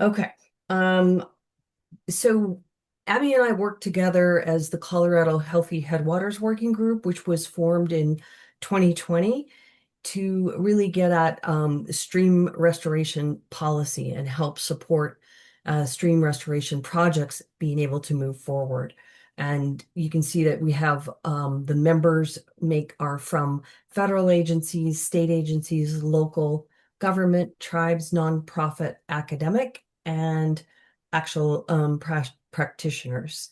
Okay. Um, so Abby and I worked together as the Colorado Healthy Headwaters Working Group, which was formed in 2020 to really get at stream restoration policy and help support stream restoration projects being able to move forward. And you can see that we have the members are from federal agencies, state agencies, local government, tribes, nonprofit, academic, and actual practitioners.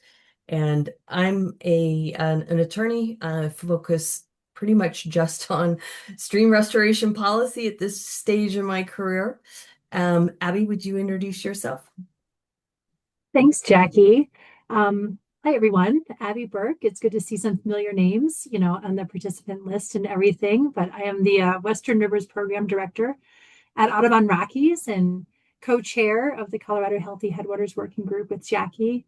And I'm an attorney, focus pretty much just on stream restoration policy at this stage in my career. Abby, would you introduce yourself? Thanks, Jackie. Hi, everyone. Abby Burk. It's good to see some familiar names, on the participant list and everything. But I am the Western Rivers Program Director at Audubon Rockies and co-chair of the Colorado Healthy Headwaters Working Group with Jackie.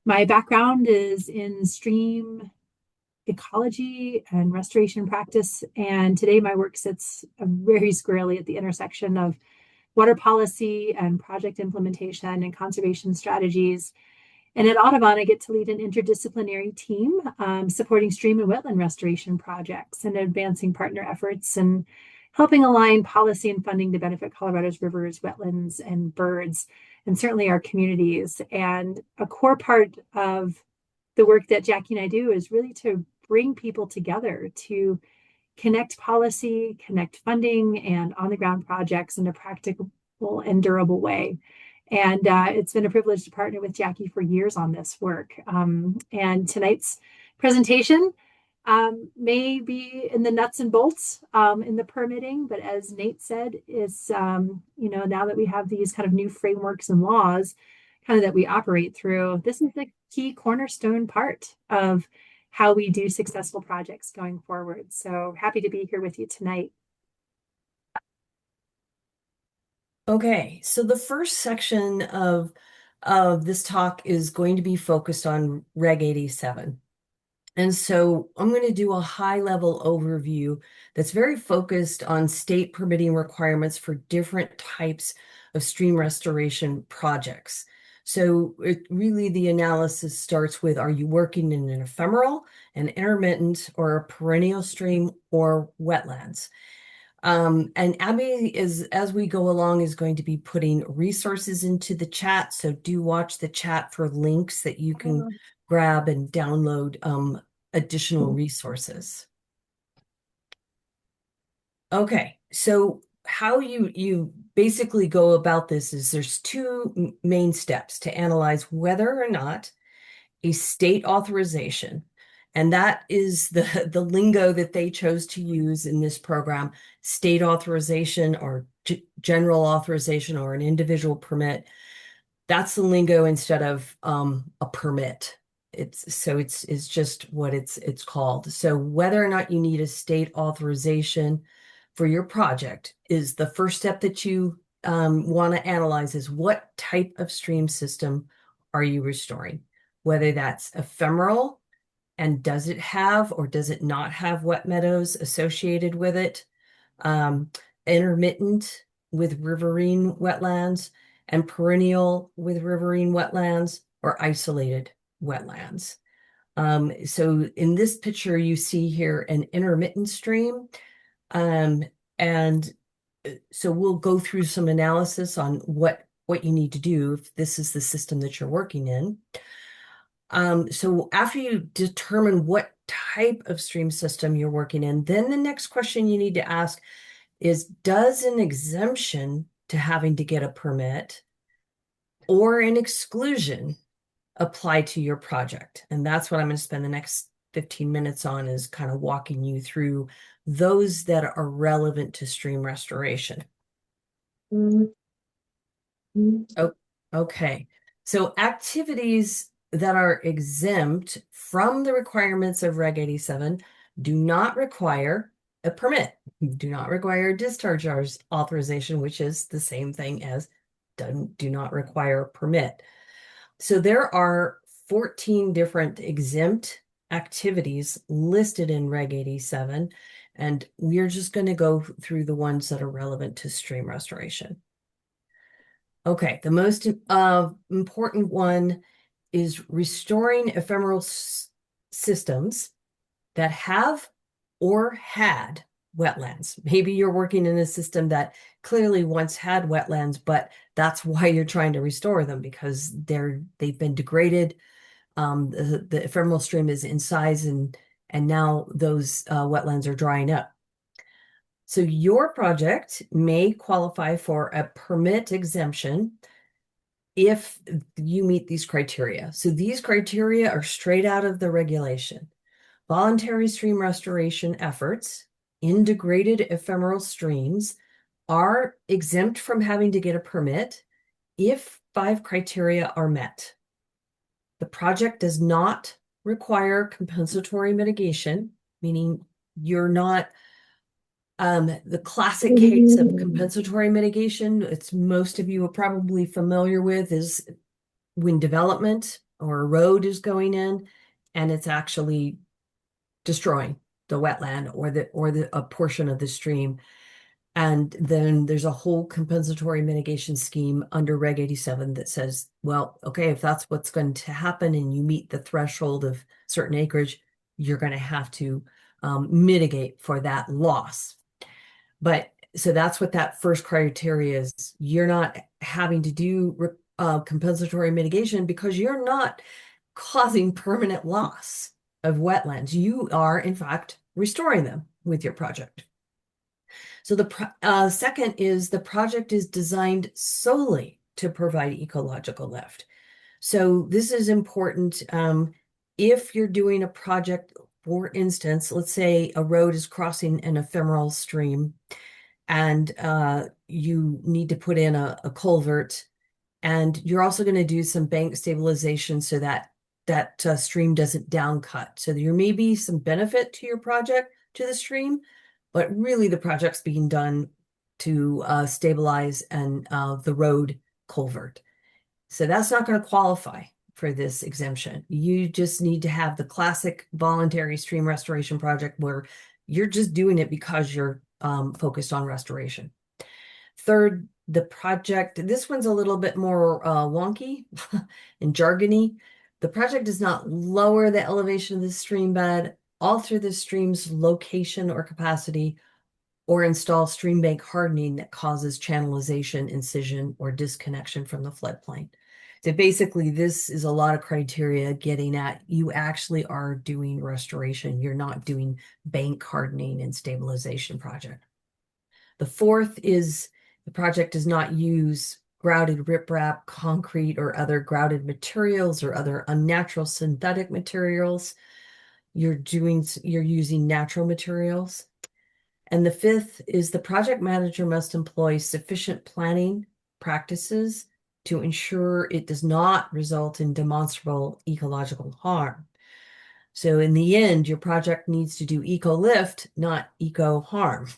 My background is in stream ecology and restoration practice. And today my work sits very squarely at the intersection of water policy and project implementation and conservation strategies. And at Audubon, I get to lead an interdisciplinary team supporting stream and wetland restoration projects and advancing partner efforts and helping align policy and funding to benefit Colorado's rivers, wetlands, and birds, and certainly our communities. And a core part of the work that Jackie and I do is really to bring people together to connect policy, connect funding, and on the ground projects in a practical and durable way. And it's been a privilege to partner with Jackie for years on this work. And tonight's presentation may be in the nuts and bolts in the permitting, but as Nate said, is now that we have these kind of new frameworks and laws kind of that we operate through, this is the key cornerstone part of how we do successful projects going forward. So happy to be here with you tonight. Okay, so the first section of this talk is going to be focused on Reg 87. And so I'm going to do a high-level overview that's very focused on state permitting requirements for different types of stream restoration projects. So really the analysis starts with, are you working in an ephemeral, an intermittent, or a perennial stream or wetlands? And Abby is, as we go along, is going to be putting resources into the chat. So do watch the chat for links that you can grab and download additional resources. Okay, so how you basically go about this is there's two main steps to analyze whether or not a state authorization, and that is the lingo that they chose to use in this program, state authorization or general authorization or an individual permit. That's the lingo instead of a permit. It's just what it's called. So whether or not you need a state authorization for your project is the first step that you want to analyze is what type of stream system are you restoring? Whether that's ephemeral and does it have or does it not have wet meadows associated with it? Um, Intermittent with riverine wetlands and perennial with riverine wetlands or isolated wetlands. So in this picture, you see here an intermittent stream. Um, and so we'll go through some analysis on what you need to do if this is the system that you're working in. So after you determine what type of stream system you're working in, then the next question you need to ask is, does an exemption to having to get a permit or an exclusion apply to your project? And that's what I'm going to spend the next 15 minutes on, is kind of walking you through those that are relevant to stream restoration. Oh, okay. So activities that are exempt from the requirements of Reg 87 do not require a permit, do not require a discharge authorization, which is the same thing as do not require a permit. So there are 14 different exempt activities listed in Reg 87, and we're just going to go through the ones that are relevant to stream restoration. Okay, the most important one is restoring ephemeral systems that have or had wetlands. Maybe you're working in a system that clearly once had wetlands, but that's why you're trying to restore them because they've been degraded. The ephemeral stream is in size and now those wetlands are drying up. So your project may qualify for a permit exemption if you meet these criteria. So these criteria are straight out of the regulation. Voluntary stream restoration efforts in degraded ephemeral streams are exempt from having to get a permit if five criteria are met. The project does not require compensatory mitigation, meaning you're not the classic case of compensatory mitigation, it's most of you are probably familiar with, is when development or a road is going in and it's actually destroying the wetland or the a portion of the stream. And then there's a whole compensatory mitigation scheme under Reg 87 that says, well, okay, if that's what's going to happen and you meet the threshold of certain acreage, you're going to have to mitigate for that loss. But so that's what that first criteria is. You're not having to do compensatory mitigation because you're not causing permanent loss of wetlands. You are, in fact, restoring them with your project. So the second is the project is designed solely to provide ecological lift. So this is important. If you're doing a project, for instance, let's say a road is crossing an ephemeral stream and you need to put in a culvert, and you're also going to do some bank stabilization so that stream doesn't downcut. So there may be some benefit to your project to the stream, but really the project's being done to stabilize and the road culvert. So that's not going to qualify for this exemption. You just need to have the classic voluntary stream restoration project where you're just doing it because you're focused on restoration. Third, the project, this one's a little bit more wonky and jargony. The project does not lower the elevation of the stream bed, alter the stream's location or capacity, or install stream bank hardening that causes channelization, incision, or disconnection from the floodplain. So basically, this is a lot of criteria getting at you actually are doing restoration. You're not doing bank hardening and stabilization project. The fourth is the project does not use grouted riprap, concrete, or other grouted materials or other unnatural synthetic materials. You're using natural materials. And the fifth is the project manager must employ sufficient planning practices to ensure it does not result in demonstrable ecological harm. So in the end, your project needs to do eco lift, not eco harm.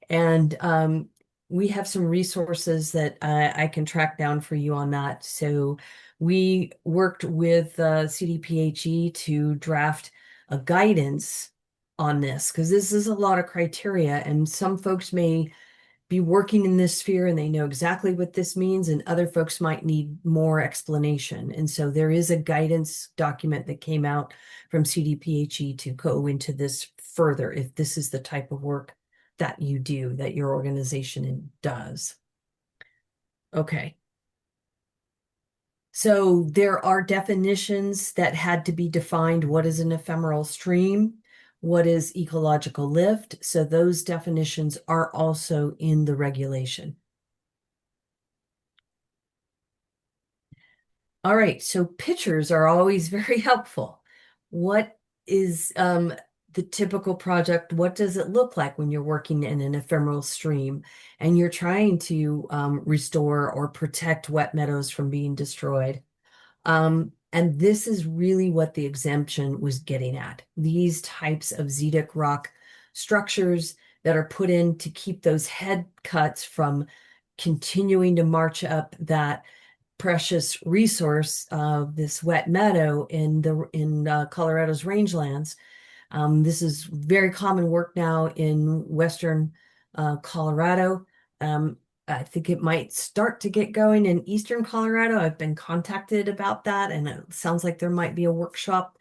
And we have some resources that I can track down for you on that. So we worked with CDPHE to draft a guidance on this because this is a lot of criteria, and some folks may be working in this sphere and they know exactly what this means, and other folks might need more explanation. And so there is a guidance document that came out from CDPHE to go into this further if this is the type of work that you do, that your organization does. Okay. So there are definitions that had to be defined. What is an ephemeral stream? What is ecological lift? So those definitions are also in the regulation. All right, so pictures are always very helpful. What is the typical project? What does it look like when you're working in an ephemeral stream and you're trying to restore or protect wet meadows from being destroyed? And this is really what the exemption was getting at. These types of Zedic rock structures that are put in to keep those head cuts from continuing to march up that precious resource of this wet meadow in Colorado's rangelands. This is very common work now in western Colorado. I think it might start to get going in Eastern Colorado. I've been contacted about that, and it sounds like there might be a workshop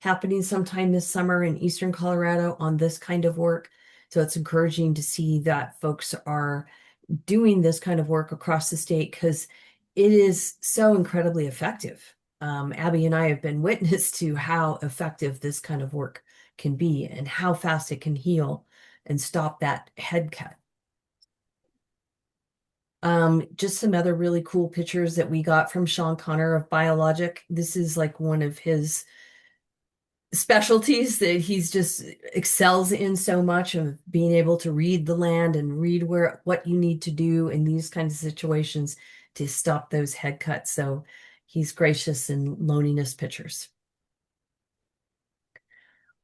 happening sometime this summer in Eastern Colorado on this kind of work. So it's encouraging to see that folks are doing this kind of work across the state because it is so incredibly effective. Abby and I have been witness to how effective this kind of work can be and how fast it can heal and stop that head cut. Just some other really cool pictures that we got from Sean Connor of Biologic. This is like one of his specialties that he's just excels in so much of being able to read the land and read where what you need to do in these kinds of situations to stop those head cuts. So he's gracious in loaning us pictures.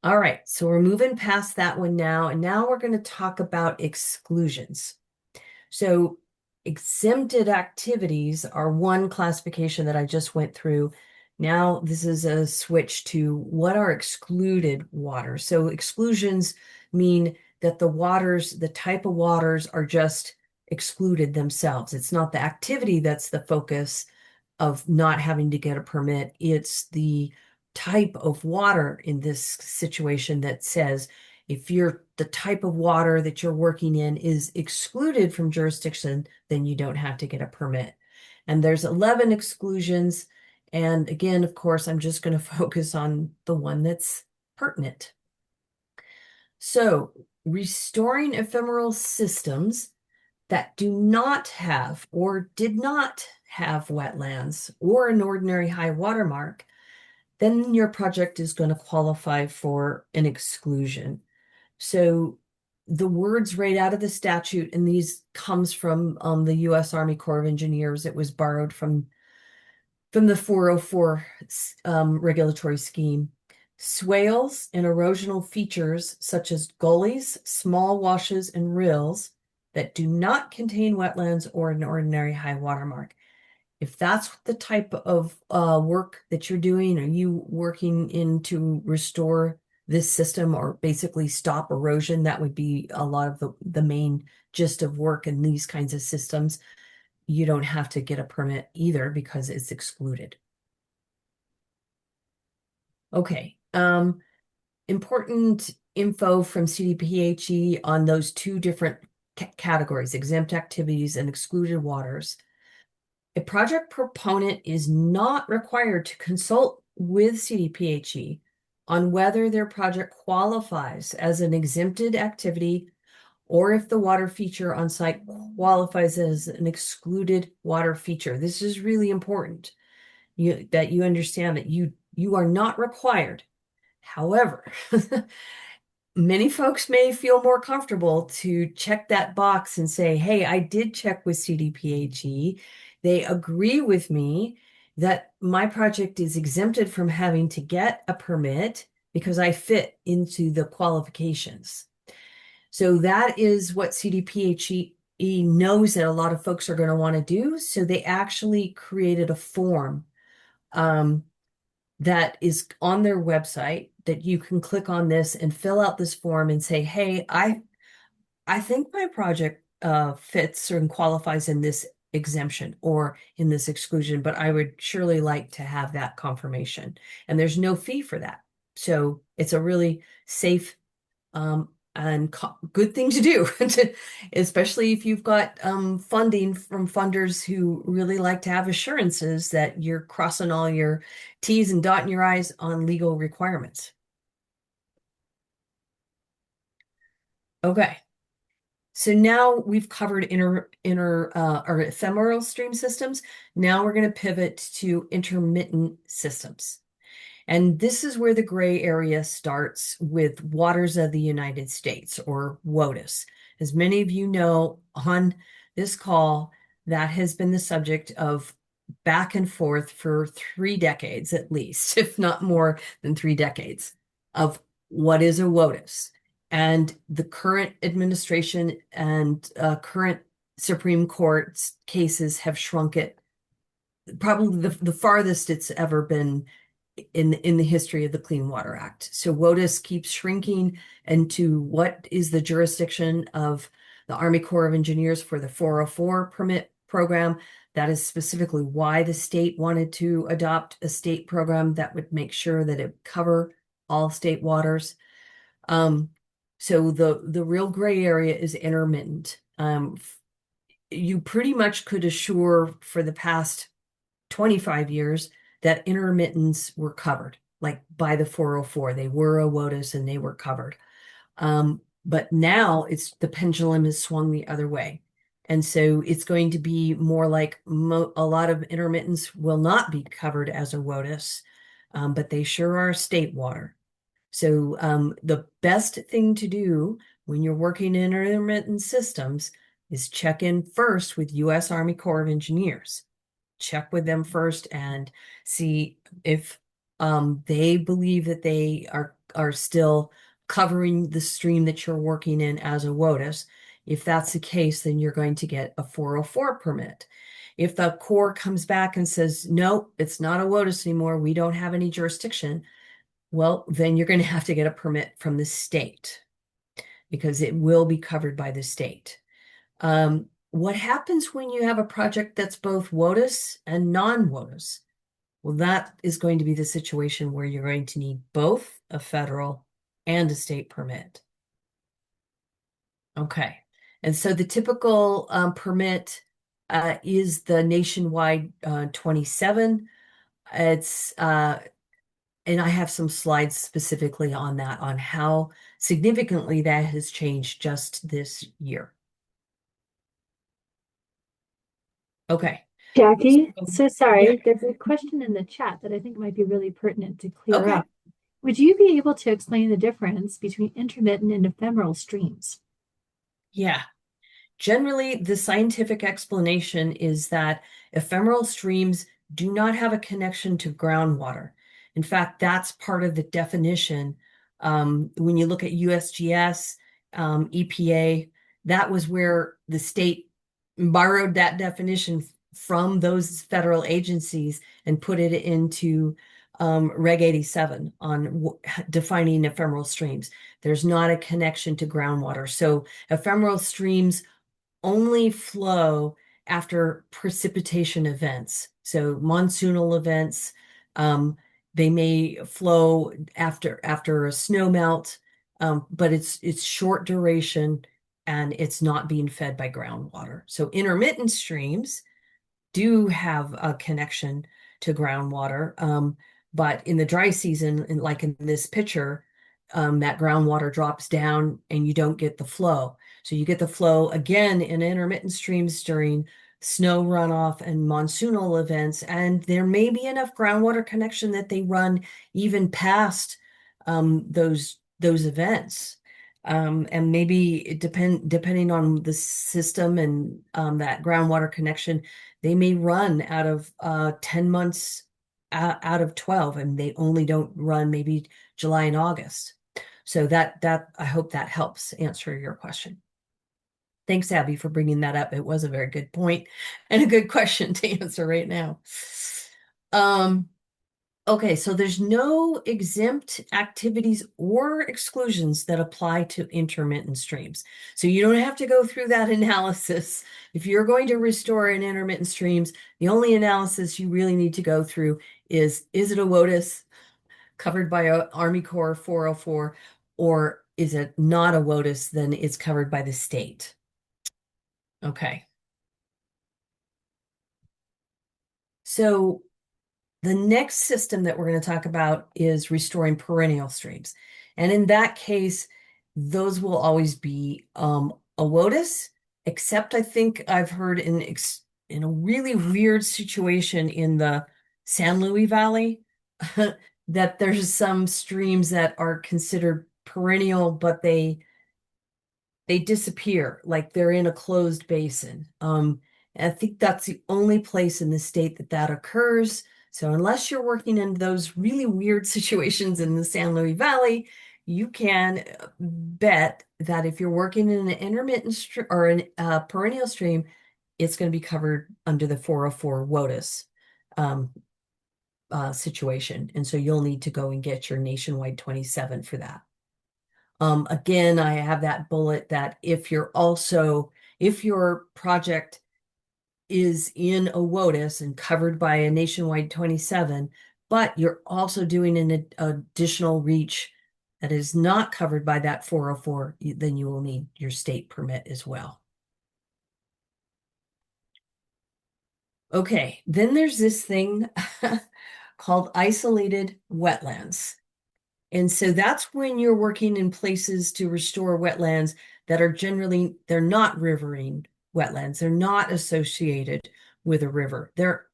All right, so we're moving past that one now, and now we're going to talk about exclusions. So exempted activities are one classification that I just went through. Now this is a switch to what are excluded waters. So exclusions mean that the waters, the type of waters are just excluded themselves. It's not the activity that's the focus of not having to get a permit. It's the type of water in this situation that says if you're the type of water that you're working in is excluded from jurisdiction, then you don't have to get a permit. And there's 11 exclusions. And again, of course, I'm just going to focus on the one that's pertinent. So restoring ephemeral systems that do not have or did not have wetlands or an ordinary high water mark, then your project is going to qualify for an exclusion. So the words right out of the statute, and these comes from the U.S. Army Corps of Engineers. It was borrowed from the 404 regulatory scheme. Swales and erosional features such as gullies, small washes, and rills that do not contain wetlands or an ordinary high water mark. If that's the type of work that you're doing, are you working in to restore this system or basically stop erosion? That would be a lot of the main gist of work in these kinds of systems. You don't have to get a permit either because it's excluded. Okay. Important info from CDPHE on those two different categories, exempt activities and excluded waters. A project proponent is not required to consult with CDPHE on whether their project qualifies as an exempted activity or if the water feature on site qualifies as an excluded water feature. This is really important that you understand that you are not required. However, many folks may feel more comfortable to check that box and say, hey, I did check with CDPHE. They agree with me that my project is exempted from having to get a permit because I fit into the qualifications. So that is what CDPHE knows that a lot of folks are going to want to do. So they actually created a form that is on their website that you can click on this and fill out this form and say, hey, I think my project fits and qualifies in this exemption or in this exclusion, but I would surely like to have that confirmation. And there's no fee for that. So it's a really safe and good thing to do, especially if you've got funding from funders who really like to have assurances that you're crossing all your T's and dotting your I's on legal requirements. Okay. So now we've covered or ephemeral stream systems. Now we're going to pivot to intermittent systems. And this is where the gray area starts with waters of the United States, or WOTUS. As many of you know, on this call, that has been the subject of back and forth for 3 decades at least, if not more than 3 decades, of what is a WOTUS. And the current administration and current Supreme Court cases have shrunk it probably the farthest it's ever been in the history of the Clean Water Act. So WOTUS keeps shrinking into what is the jurisdiction of the Army Corps of Engineers for the 404 permit program. That is specifically why the state wanted to adopt a state program that would make sure that it would cover all state waters. Um, so the real gray area is intermittent. You pretty much could assure for the past 25 years that intermittents were covered, like by the 404. They were a WOTUS and they were covered. But now it's the pendulum has swung the other way. And so it's going to be more like a lot of intermittents will not be covered as a WOTUS, but they sure are state water. So the best thing to do when you're working in intermittent systems is check in first with U.S. Army Corps of Engineers. Check with them first and see if they believe that they are still covering the stream that you're working in as a WOTUS. If that's the case, then you're going to get a 404 permit. If the Corps comes back and says, no, it's not a WOTUS anymore, we don't have any jurisdiction, well, then you're going to have to get a permit from the state because it will be covered by the state. What happens when you have a project that's both WOTUS and non-WOTUS? Well, that is going to be the situation where you're going to need both a federal and a state permit. Okay. And so the typical permit is the nationwide 27. It's and I have some slides specifically on that, on how significantly that has changed just this year. Okay. Jackie, So, so yeah. sorry. There's a question in the chat that I think might be really pertinent to clear Okay. up. Would you be able to explain the difference between intermittent and ephemeral streams? Yeah. Generally, the scientific explanation is that ephemeral streams do not have a connection to groundwater. In fact, that's part of the definition. When you look at USGS, EPA, that was where the state borrowed that definition from those federal agencies and put it into Reg 87 on defining ephemeral streams. There's not a connection to groundwater. So ephemeral streams only flow after precipitation events. So monsoonal events, they may flow after a snow melt, but it's short duration and it's not being fed by groundwater. So intermittent streams do have a connection to groundwater. But in the dry season, like in this picture, that groundwater drops down and you don't get the flow. So you get the flow again in intermittent streams during snow runoff and monsoonal events. And there may be enough groundwater connection that they run even past those events. And maybe depending on the system and that groundwater connection, they may run out of 10 months out of 12, and they only don't run maybe July and August. So that I hope that helps answer your question. Thanks, Abby, for bringing that up. It was a very good point and a good question to answer right now. Okay, so there's no exempt activities or exclusions that apply to intermittent streams. So you don't have to go through that analysis. If you're going to restore an intermittent streams, the only analysis you really need to go through is it a WOTUS covered by a Army Corps 404, or is it not a WOTUS, then it's covered by the state. Okay. So the next system that we're going to talk about is restoring perennial streams. And in that case, those will always be a WOTUS, except I think I've heard in a really weird situation in the San Luis Valley that there's some streams that are considered perennial, but they disappear, like they're in a closed basin. I think that's the only place in the state that that occurs. So unless you're working in those really weird situations in the San Luis Valley, you can bet that if you're working in an intermittent or a perennial stream, it's going to be covered under the 404 WOTUS situation. And so you'll need to go and get your nationwide 27 for that. Again, I have that bullet that if your project is in a WOTUS and covered by a nationwide 27, but you're also doing an additional reach that is not covered by that 404, then you will need your state permit as well. Okay, then there's this thing called isolated wetlands. And so that's when you're working in places to restore wetlands that are generally, they're not riverine wetlands. They're not associated with a river. They're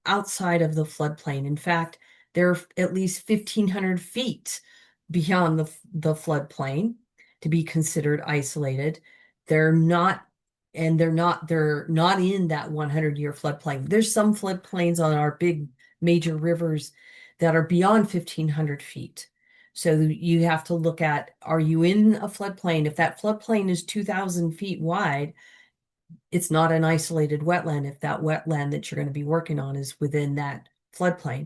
outside of the floodplain. In fact, they're at least 1,500 feet beyond the floodplain to be considered isolated. They're not, they're not in that 100-year floodplain. There's some floodplains on our big major rivers that are beyond 1,500 feet. So you have to look at, are you in a floodplain? If that floodplain is 2,000 feet wide, it's not an isolated wetland if that wetland that you're going to be working on is within that floodplain.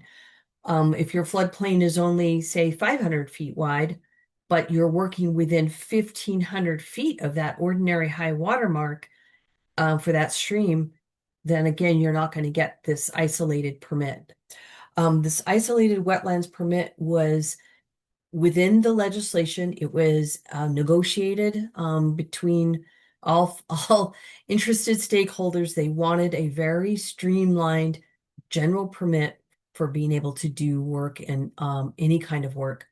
If your floodplain is only, say, 500 feet wide, but you're working within 1,500 feet of that ordinary high water mark for that stream, then again, you're not going to get this isolated permit. This isolated wetlands permit was within the legislation. It was negotiated between all interested stakeholders. They wanted a very streamlined general permit for being able to do work in any kind of work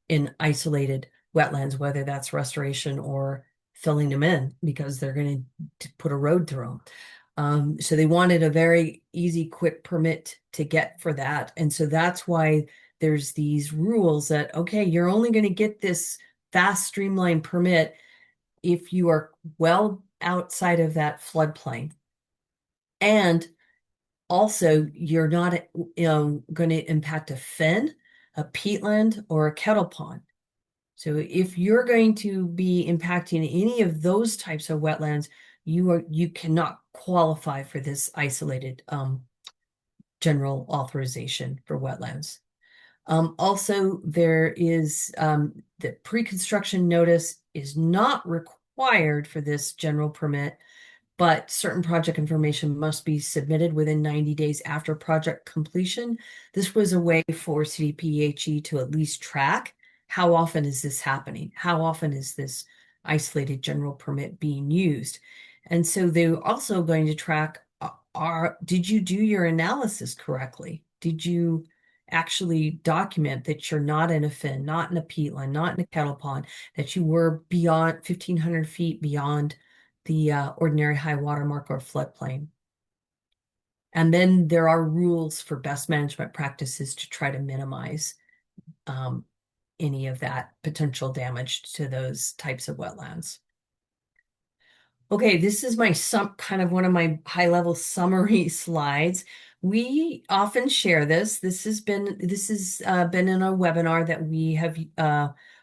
in isolated wetlands, whether that's restoration or filling them in because they're going to put a road through them. So they wanted a very easy, quick permit to get for that. And so that's why there's these rules that, okay, you're only going to get this fast, streamlined permit if you are well outside of that floodplain. And also, you're not going to impact a fen, a peatland, or a kettle pond. So if you're going to be impacting any of those types of wetlands, you cannot qualify for this isolated general authorization for wetlands. Also, there is the pre-construction notice is not required for this general permit, but certain project information must be submitted within 90 days after project completion. This was a way for CDPHE to at least track how often is this happening? How often is this isolated general permit being used? And so they're also going to track, did you do your analysis correctly? Did you actually document that you're not in a fin, not in a peatland, not in a kettle pond, that you were beyond 1,500 feet beyond the ordinary high water mark or floodplain? And then there are rules for best management practices to try to minimize any of that potential damage to those types of wetlands. Okay, this is my kind of one of my high-level summary slides. We often share this. This has been in a webinar that we have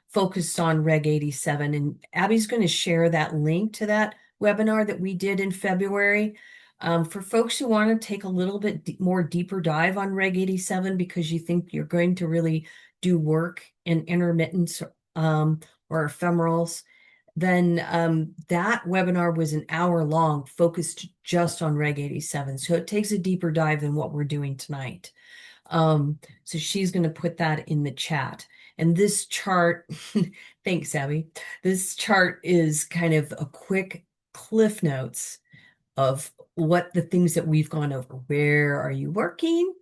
focused on Reg 87, and Abby's going to share that link to that webinar that we did in February. For folks who want to take a little bit more deeper dive on Reg 87 because you think you're going to really do work in intermittents or ephemerals, then that webinar was an hour long, focused just on Reg 87. So it takes a deeper dive than what we're doing tonight. So she's going to put that in the chat. And this chart, thanks, Abby. This chart is kind of a quick cliff notes of what the things that we've gone over. Where are you working?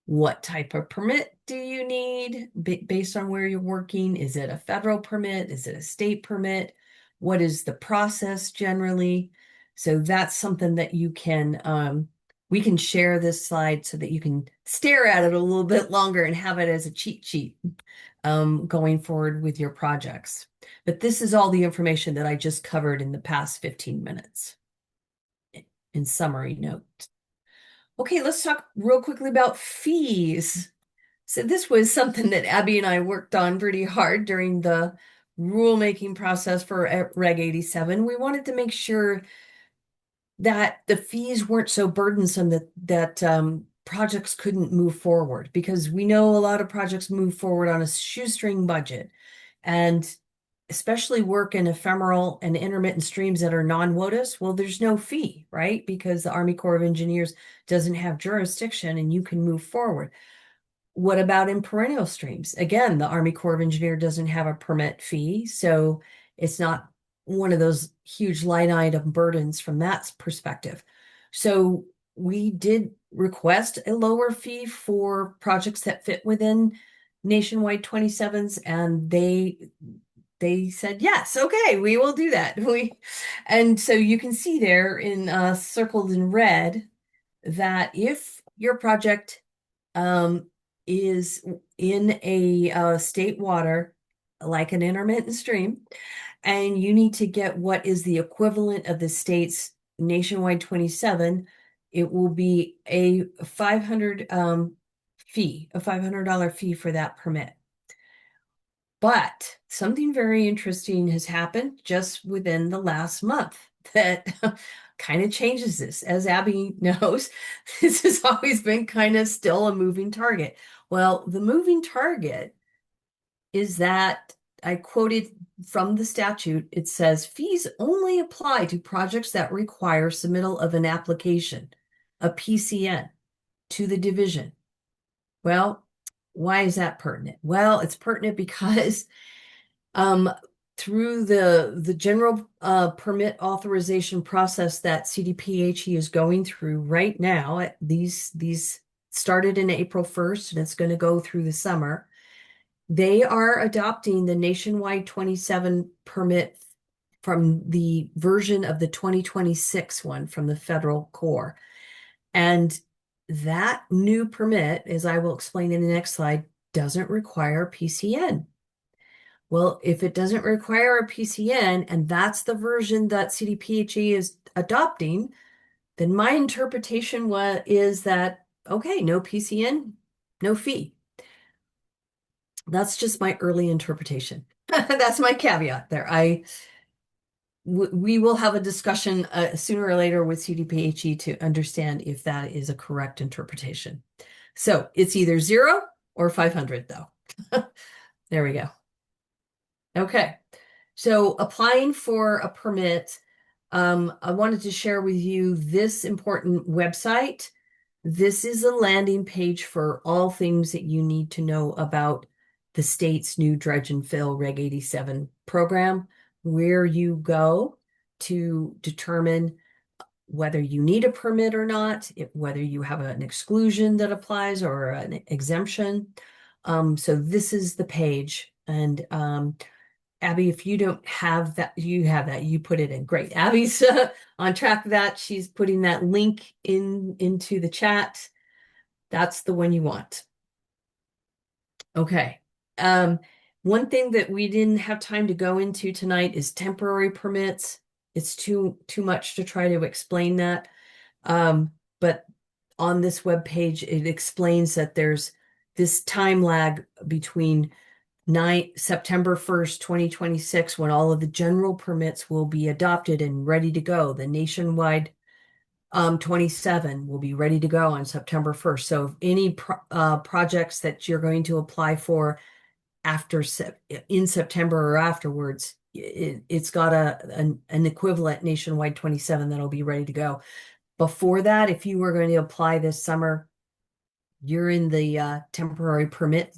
What type of permit do you need based on where you're working? Is it a federal permit? Is it a state permit? What is the process generally? So that's something that you can, we can share this slide so that you can stare at it a little bit longer and have it as a cheat sheet going forward with your projects. But this is all the information that I just covered in the past 15 minutes in summary notes. Okay, let's talk real quickly about fees. So this was something that Abby and I worked on pretty hard during the rulemaking process for Reg 87. We wanted to make sure that the fees weren't so burdensome that projects couldn't move forward, because we know a lot of projects move forward on a shoestring budget. and especially work in ephemeral and intermittent streams that are non-WOTUS, well, there's no fee, right? Because the Army Corps of Engineers doesn't have jurisdiction and you can move forward. What about in perennial streams? Again, the Army Corps of Engineer doesn't have a permit fee, so it's not one of those huge line item burdens from that perspective. So we did request a lower fee for projects that fit within Nationwide 27s, and they said yes, okay, we will do that. And so you can see there in circled in red that if your project um, is in a state water, like an intermittent stream, and you need to get what is the equivalent of the state's nationwide 27, it will be a 500 fee, a $500 fee for that permit. But something very interesting has happened just within the last month that kind of changes this. As Abby knows, this has always been kind of still a moving target. Well, the moving target is that I quoted from the statute, it says fees only apply to projects that require submittal of an application, a PCN, to the division. Well, why is that pertinent? Well, it's pertinent because um, through the general permit authorization process that CDPHE is going through right now, these started in April 1st and it's going to go through the summer. They are adopting the nationwide 27 permit from the version of the 2026 one from the federal Corps. And that new permit, as I will explain in the next slide, doesn't require PCN. Well, if it doesn't require a PCN and that's the version that CDPHE is adopting, then my interpretation is that, okay, no PCN, no fee. That's just my early interpretation. That's my caveat there. We will have a discussion sooner or later with CDPHE to understand if that is a correct interpretation. So it's either 0 or 500 though. There we go. Okay. So applying for a permit, I wanted to share with you this important website. This is a landing page for all things that you need to know about the state's new dredge and fill Reg 87 program, where you go to determine whether you need a permit or not, whether you have an exclusion that applies or an exemption. So this is the page. And Abby, if you don't have that, you have that, you put it in. Great. Abby's on track of that. She's putting that link into the chat. That's the one you want. Okay. One thing that we didn't have time to go into tonight is temporary permits. It's too much to try to explain that. But on this web page, it explains that there's this time lag between September 1st, 2026, when all of the general permits will be adopted and ready to go. The nationwide 27 will be ready to go on September 1st. So if any projects that you're going to apply for in September or afterwards, it's got an equivalent nationwide 27 that'll be ready to go. Before that, if you were going to apply this summer, you're in the temporary permit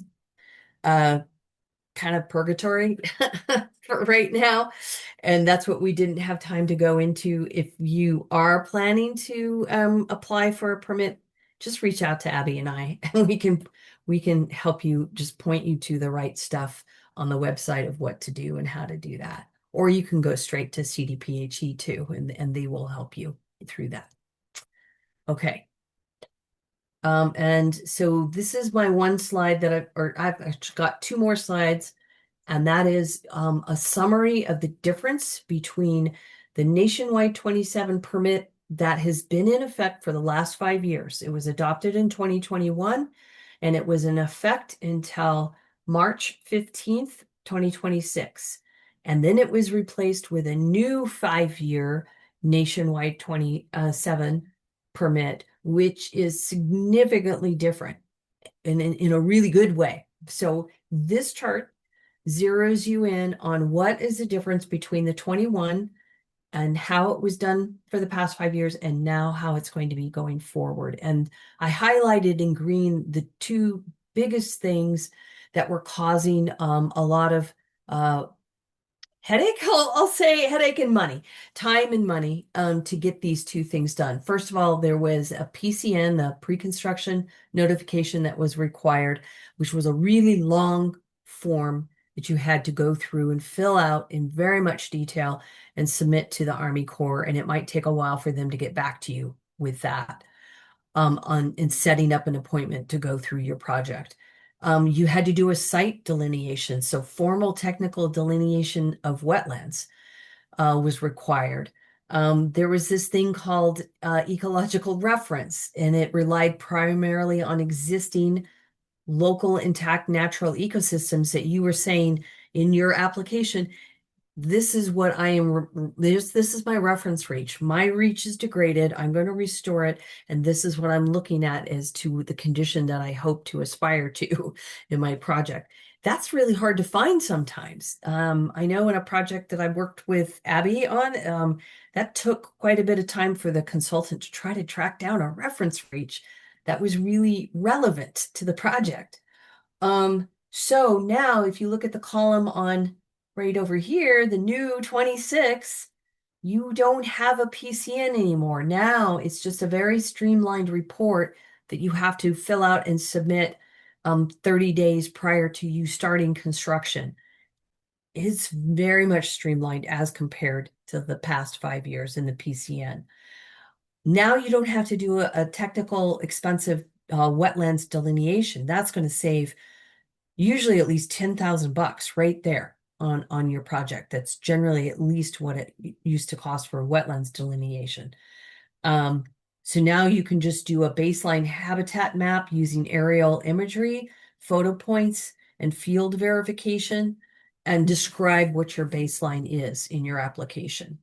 kind of purgatory for right now. And that's what we didn't have time to go into. If you are planning to apply for a permit, just reach out to Abby and I, and we can help you, just point you to the right stuff on the website of what to do and how to do that. Or you can go straight to CDPHE too, and they will help you through that. Okay. And so this is my one slide that I've got two more slides, and that is a summary of the difference between the nationwide 27 permit that has been in effect for the last 5 years. It was adopted in 2021, and it was in effect until March 15th, 2026. And then it was replaced with a new 5-year nationwide 27 permit, which is significantly different and in a really good way. So this chart zeroes you in on what is the difference between the 21 and how it was done for the past 5 years and now how it's going to be going forward. And I highlighted in green the two biggest things that were causing a lot of uh, headache. I'll say headache and money, time and money to get these two things done. First of all, there was a PCN, the pre-construction notification that was required, which was a really long form that you had to go through and fill out in very much detail and submit to the Army Corps. And it might take a while for them to get back to you with that on in setting up an appointment to go through your project. You had to do a site delineation, so formal technical delineation of wetlands was required. There was this thing called ecological reference, and it relied primarily on existing local intact natural ecosystems that you were saying in your application. This is what I am, this is my reference reach. My reach is degraded. I'm going to restore it. And this is what I'm looking at as to the condition that I hope to aspire to in my project. That's really hard to find sometimes. I know in a project that I worked with Abby on, that took quite a bit of time for the consultant to try to track down a reference reach that was really relevant to the project. So now if you look at the column on right over here, the new 26, you don't have a PCN anymore. Now it's just a very streamlined report that you have to fill out and submit 30 days prior to you starting construction. It's very much streamlined as compared to the past 5 years in the PCN. Now you don't have to do a technical, expensive wetlands delineation. That's going to save usually at least 10,000 bucks right there on your project. That's generally at least what it used to cost for wetlands delineation. Um, so now you can just do a baseline habitat map using aerial imagery, photo points, and field verification, and describe what your baseline is in your application.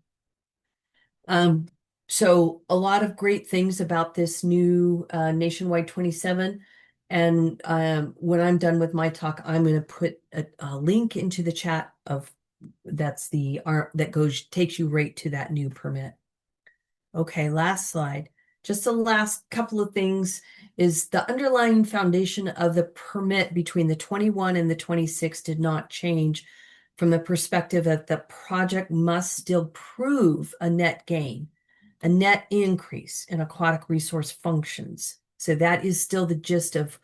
Um, so a lot of great things about this new Nationwide 27. And when I'm done with my talk, I'm going to put a link into the chat of that's the that goes takes you right to that new permit. Okay, last slide. Just the last couple of things is the underlying foundation of the permit between the 21 and the 26 did not change from the perspective that the project must still prove a net gain, a net increase in aquatic resource functions. So that is still the gist of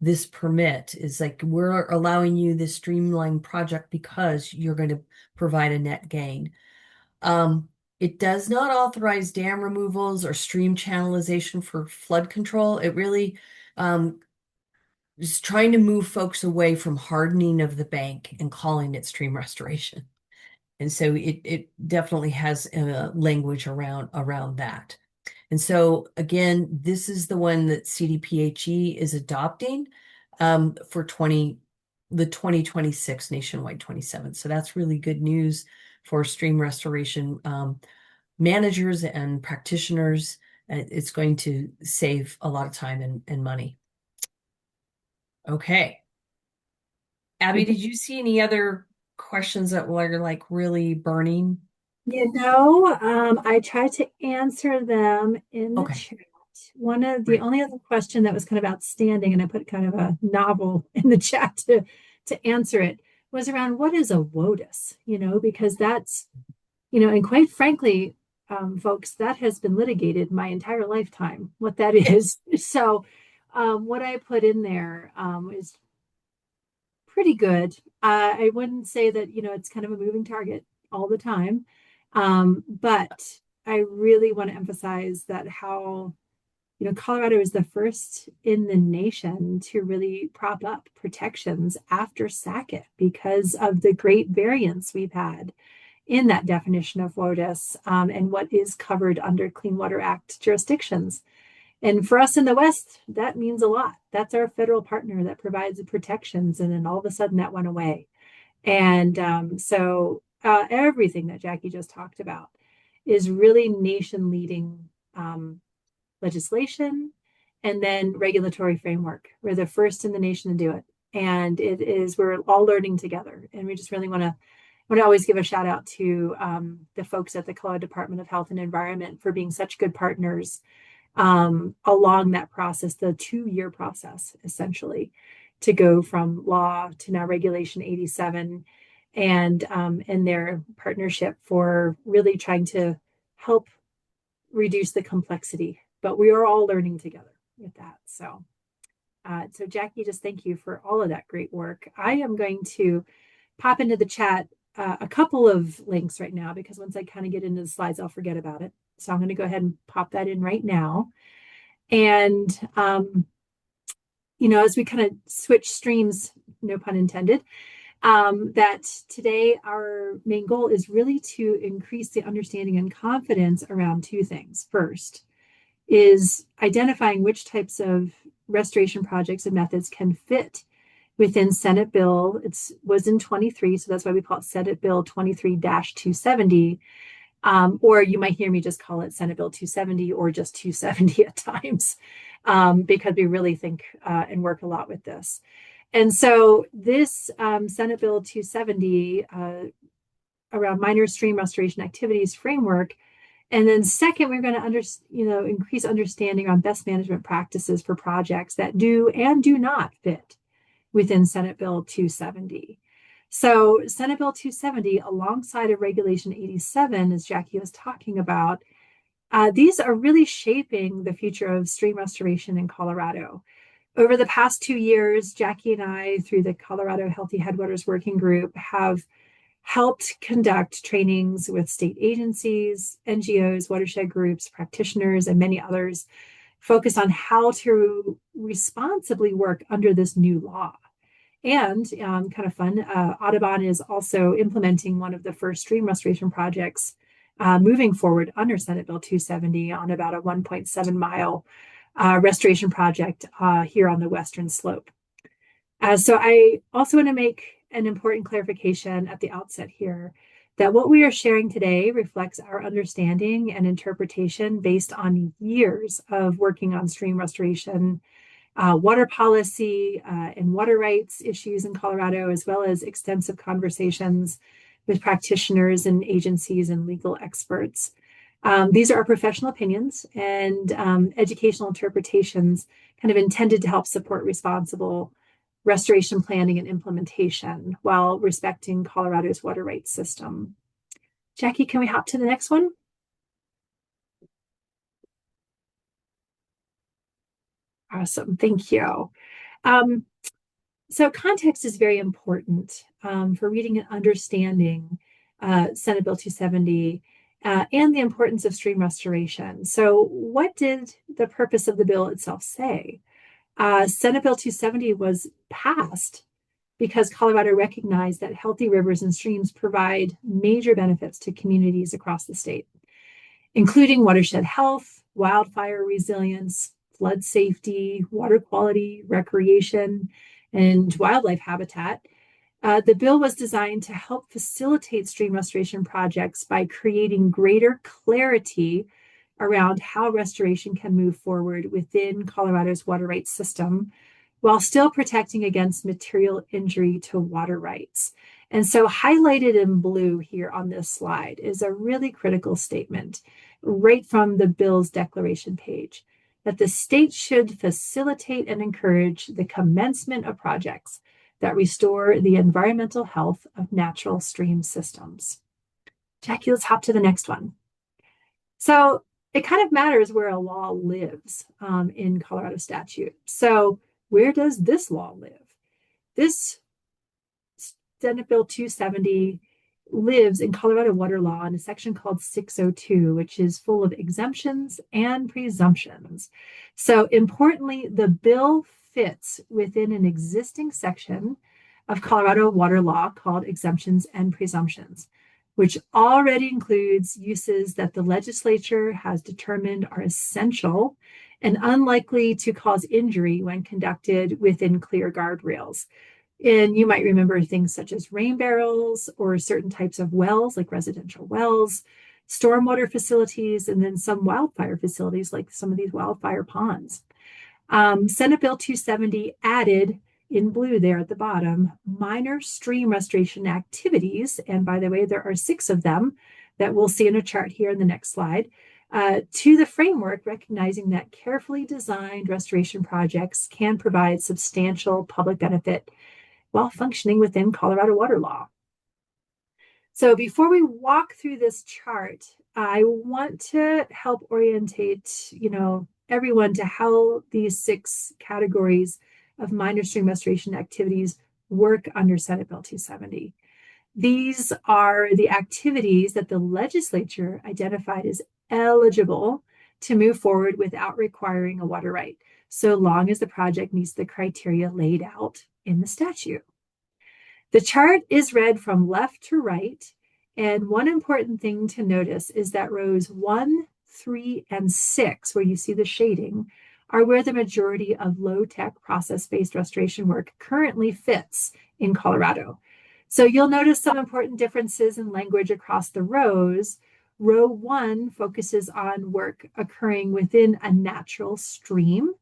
this permit is like we're allowing you this streamlined project because you're going to provide a net gain. It does not authorize dam removals or stream channelization for flood control. It really is trying to move folks away from hardening of the bank and calling it stream restoration. And so it definitely has language around that. And so again, this is the one that CDPHE is adopting for the 2026 Nationwide 27. So that's really good news for stream restoration managers and practitioners. It's going to save a lot of time and money. Okay. Abby, did you see any other questions that were like really burning? I tried to answer them in the Okay, chat. One of the great. only other question that was kind of outstanding, and I put kind of a novel in the chat to answer it, was around what is a WOTUS, because that's, and quite frankly, folks, that has been litigated my entire lifetime, what that Yeah. is. So what I put in there is pretty good. I wouldn't say that, it's kind of a moving target all the time. But I really want to emphasize that how, Colorado is the first in the nation to really prop up protections after Sackett because of the great variance we've had in that definition of WOTUS and what is covered under Clean Water Act jurisdictions. And for us in the West, that means a lot. That's our federal partner that provides the protections. And then all of a sudden that went away. And everything that Jackie just talked about is really nation leading legislation and then regulatory framework. We're the first in the nation to do it. And we're all learning together. And we just really want to always give a shout out to the folks at the Colorado Department of Health and Environment for being such good partners along that process, the 2-year process, essentially, to go from law to now Regulation 87, and their partnership for really trying to help reduce the complexity. But we are all learning together with that. So Jackie, just thank you for all of that great work. I am going to pop into the chat a couple of links right now, because once I kind of get into the slides, I'll forget about it. So I'm going to go ahead and pop that in right now. And, as we kind of switch streams, no pun intended, that today our main goal is really to increase the understanding and confidence around two things. First is identifying which types of restoration projects and methods can fit within Senate Bill. It was in 23, so that's why we call it Senate Bill 23-270. Or you might hear me just call it Senate Bill 270 or just 270 at times, because we really think and work a lot with this. And so this Senate Bill 270 around minor stream restoration activities framework. And then second, we're going to increase understanding on best management practices for projects that do and do not fit within Senate Bill 270. So Senate Bill 270, alongside of Regulation 87, as Jackie was talking about, these are really shaping the future of stream restoration in Colorado. Over the past 2 years, Jackie and I, through the Colorado Healthy Headwaters Working Group, have helped conduct trainings with state agencies, NGOs, watershed groups, practitioners, and many others, focus on how to responsibly work under this new law. And kind of fun, Audubon is also implementing one of the first stream restoration projects moving forward under Senate Bill 270 on about a 1.7 mile restoration project here on the western slope. So I also want to make an important clarification at the outset here that what we are sharing today reflects our understanding and interpretation based on years of working on stream restoration, water policy, and water rights issues in Colorado, as well as extensive conversations with practitioners and agencies and legal experts. These are our professional opinions and educational interpretations kind of intended to help support responsible restoration planning and implementation while respecting Colorado's water rights system. Jackie, can we hop to the next one? Awesome, thank you. So context is very important for reading and understanding Senate Bill 270 and the importance of stream restoration. So what did the purpose of the bill itself say? Senate Bill 270 was passed because Colorado recognized that healthy rivers and streams provide major benefits to communities across the state, including watershed health, wildfire resilience, flood safety, water quality, recreation, and wildlife habitat. The bill was designed to help facilitate stream restoration projects by creating greater clarity around how restoration can move forward within Colorado's water rights system while still protecting against material injury to water rights. And so highlighted in blue here on this slide is a really critical statement right from the bill's declaration page that the state should facilitate and encourage the commencement of projects that restore the environmental health of natural stream systems. Jackie, let's hop to the next one. So it kind of matters where a law lives in Colorado statute. So where does this law live? This Senate Bill 270 lives in Colorado water law in a section called 602, which is full of exemptions and presumptions. So importantly, the bill fits within an existing section of Colorado water law called exemptions and presumptions, which already includes uses that the legislature has determined are essential and unlikely to cause injury when conducted within clear guardrails. And you might remember things such as rain barrels or certain types of wells, like residential wells, stormwater facilities, and then some wildfire facilities, like some of these wildfire ponds. Senate Bill 270 added in blue there at the bottom, minor stream restoration activities. And by the way, there are 6 of them that we'll see in a chart here in the next slide, to the framework, recognizing that carefully designed restoration projects can provide substantial public benefit while functioning within Colorado water law. So before we walk through this chart, I want to help orientate, everyone to how these 6 categories of minor stream restoration activities work under Senate Bill 270. These are the activities that the legislature identified as eligible to move forward without requiring a water right, so long as the project meets the criteria laid out in the statute. The chart is read from left to right, and one important thing to notice is that rows 1, 3, and 6, where you see the shading, are where the majority of low-tech process-based restoration work currently fits in Colorado. So you'll notice some important differences in language across the rows. Row 1 focuses on work occurring within a natural stream,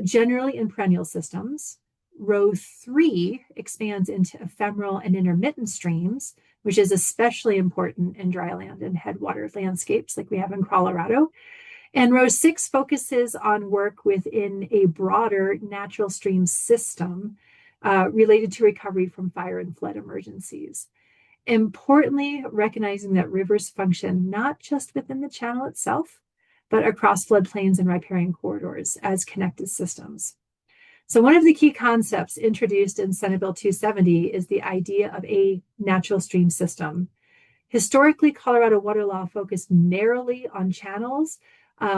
generally in perennial systems. Row 3 expands into ephemeral and intermittent streams, which is especially important in dryland and headwater landscapes like we have in Colorado. And row 6 focuses on work within a broader natural stream system related to recovery from fire and flood emergencies. Importantly, recognizing that rivers function not just within the channel itself, but across floodplains and riparian corridors as connected systems. So one of the key concepts introduced in Senate Bill 270 is the idea of a natural stream system. Historically, Colorado water law focused narrowly on channels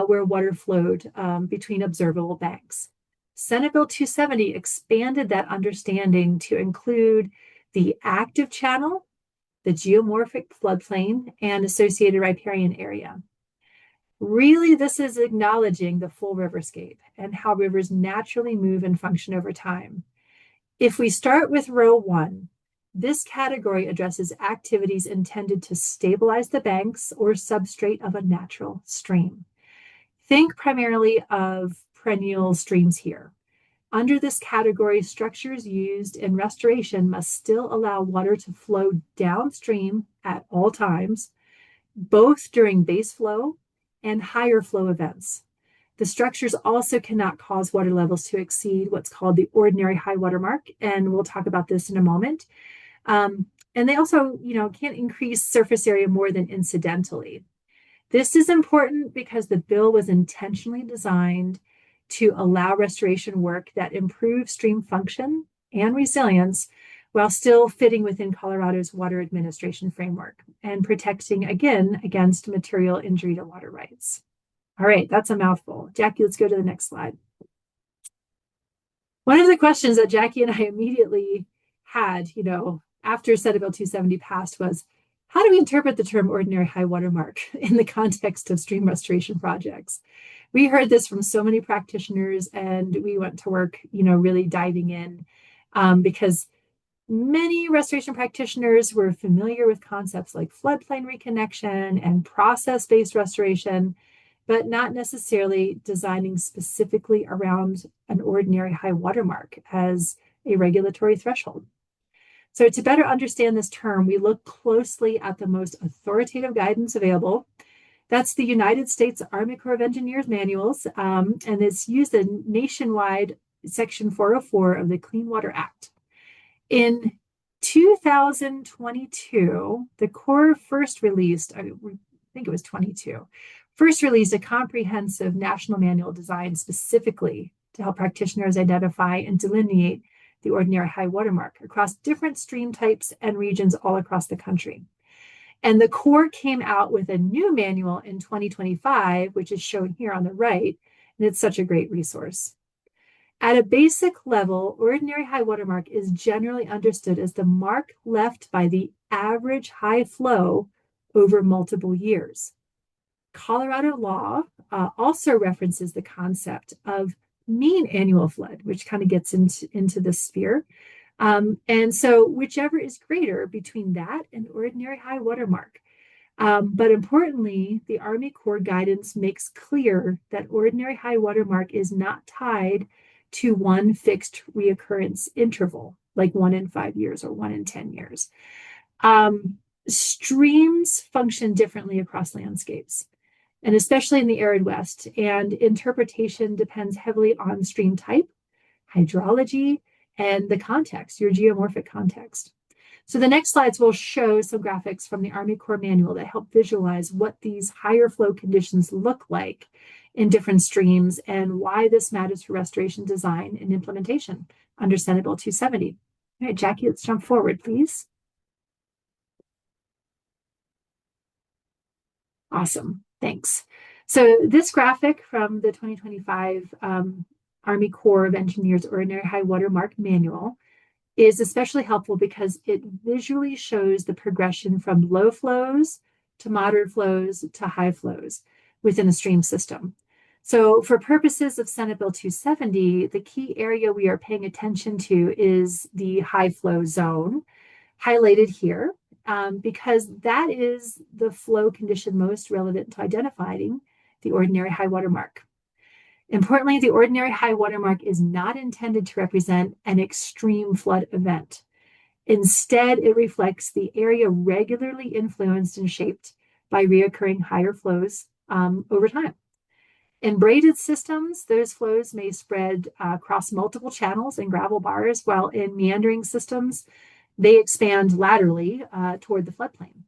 where water flowed between observable banks. Senate Bill 270 expanded that understanding to include the active channel, the geomorphic floodplain, and associated riparian area. Really, this is acknowledging the full riverscape and how rivers naturally move and function over time. If we start with row 1, this category addresses activities intended to stabilize the banks or substrate of a natural stream. Think primarily of perennial streams here. Under this category, structures used in restoration must still allow water to flow downstream at all times, both during base flow and higher flow events. The structures also cannot cause water levels to exceed what's called the ordinary high water mark, and we'll talk about this in a moment. And they also, can't increase surface area more than incidentally. This is important because the bill was intentionally designed to allow restoration work that improves stream function and resilience while still fitting within Colorado's water administration framework and protecting, again, against material injury to water rights. All right, that's a mouthful. Jackie, let's go to the next slide. One of the questions that Jackie and I immediately had, after Senate Bill 270 passed was, how do we interpret the term ordinary high water mark in the context of stream restoration projects? We heard this from so many practitioners, and we went to work, really diving in because many restoration practitioners were familiar with concepts like floodplain reconnection and process-based restoration, but not necessarily designing specifically around an ordinary high water mark as a regulatory threshold. So to better understand this term, we look closely at the most authoritative guidance available. That's the United States Army Corps of Engineers manuals, and it's used in nationwide Section 404 of the Clean Water Act. In 2022, the Corps first released, I think it was 22, first released a comprehensive national manual designed specifically to help practitioners identify and delineate the ordinary high water mark across different stream types and regions all across the country. And the Corps came out with a new manual in 2025, which is shown here on the right, and it's such a great resource. At a basic level, ordinary high water mark is generally understood as the mark left by the average high flow over multiple years. Colorado law also references the concept of mean annual flood, which kind of gets into this sphere. And so whichever is greater between that and ordinary high water mark. But importantly, the Army Corps guidance makes clear that ordinary high water mark is not tied to one fixed reoccurrence interval, like 1 in 5 years or 1 in 10 years. Streams function differently across landscapes, and especially in the arid West, and interpretation depends heavily on stream type, hydrology, and the context, your geomorphic context. So the next slides will show some graphics from the Army Corps manual that help visualize what these higher flow conditions look like in different streams and why this matters for restoration design and implementation under Senate Bill 270. All right, Jackie, let's jump forward, please. Awesome, thanks. So this graphic from the 2025 Army Corps of Engineers Ordinary High Water Mark Manual is especially helpful because it visually shows the progression from low flows to moderate flows to high flows within a stream system. So for purposes of Senate Bill 270, the key area we are paying attention to is the high flow zone, highlighted here, because that is the flow condition most relevant to identifying the ordinary high water mark. Importantly, the ordinary high water mark is not intended to represent an extreme flood event. Instead, it reflects the area regularly influenced and shaped by reoccurring higher flows over time. In braided systems, those flows may spread across multiple channels and gravel bars, while in meandering systems, they expand laterally toward the floodplain.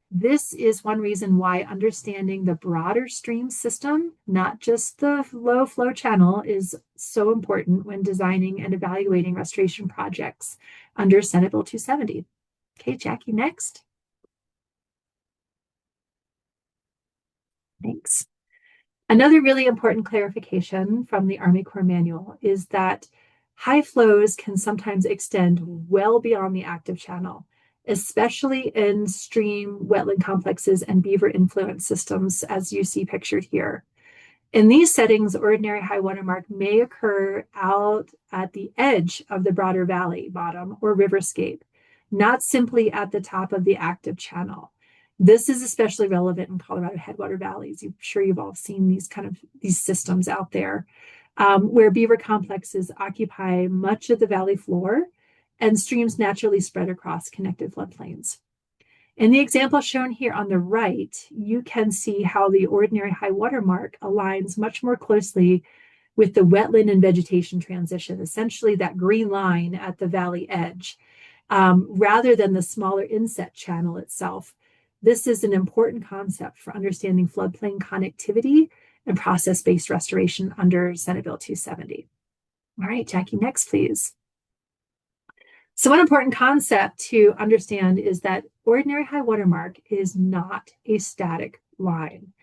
This is one reason why understanding the broader stream system, not just the low flow channel, is so important when designing and evaluating restoration projects under Senate Bill 270. Okay, Jackie, next. Thanks. Another really important clarification from the Army Corps manual is that high flows can sometimes extend well beyond the active channel, especially in stream wetland complexes and beaver influence systems, as you see pictured here. In these settings, ordinary high water mark may occur out at the edge of the broader valley bottom or riverscape, not simply at the top of the active channel. This is especially relevant in Colorado headwater valleys. I'm sure you've all seen these systems out there, where beaver complexes occupy much of the valley floor and streams naturally spread across connected floodplains. In the example shown here on the right, you can see how the ordinary high water mark aligns much more closely with the wetland and vegetation transition, essentially that green line at the valley edge, rather than the smaller inset channel itself. This is an important concept for understanding floodplain connectivity and process-based restoration under Senate Bill 270. All right, Jackie, next, please. So one important concept to understand is that ordinary high water mark is not a static line.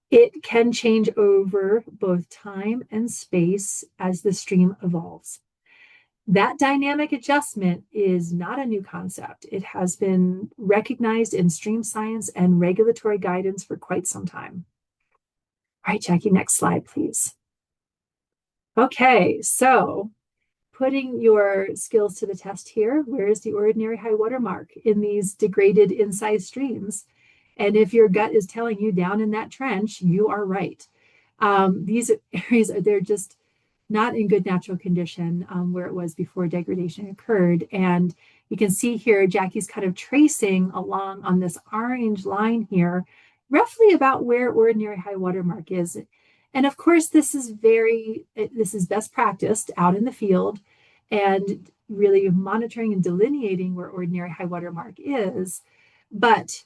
It can change over both time and space as the stream evolves. That dynamic adjustment is not a new concept. It has been recognized in stream science and regulatory guidance for quite some time. All right, Jackie, next slide, please. Okay, so putting your skills to the test here, where is the ordinary high water mark in these degraded incised streams? And if your gut is telling you down in that trench, you are right. These areas, they're just not in good natural condition where it was before degradation occurred. And you can see here, Jackie's kind of tracing along on this orange line here, roughly about where ordinary high water mark is. And of course, this is best practiced out in the field and really monitoring and delineating where ordinary high water mark is. But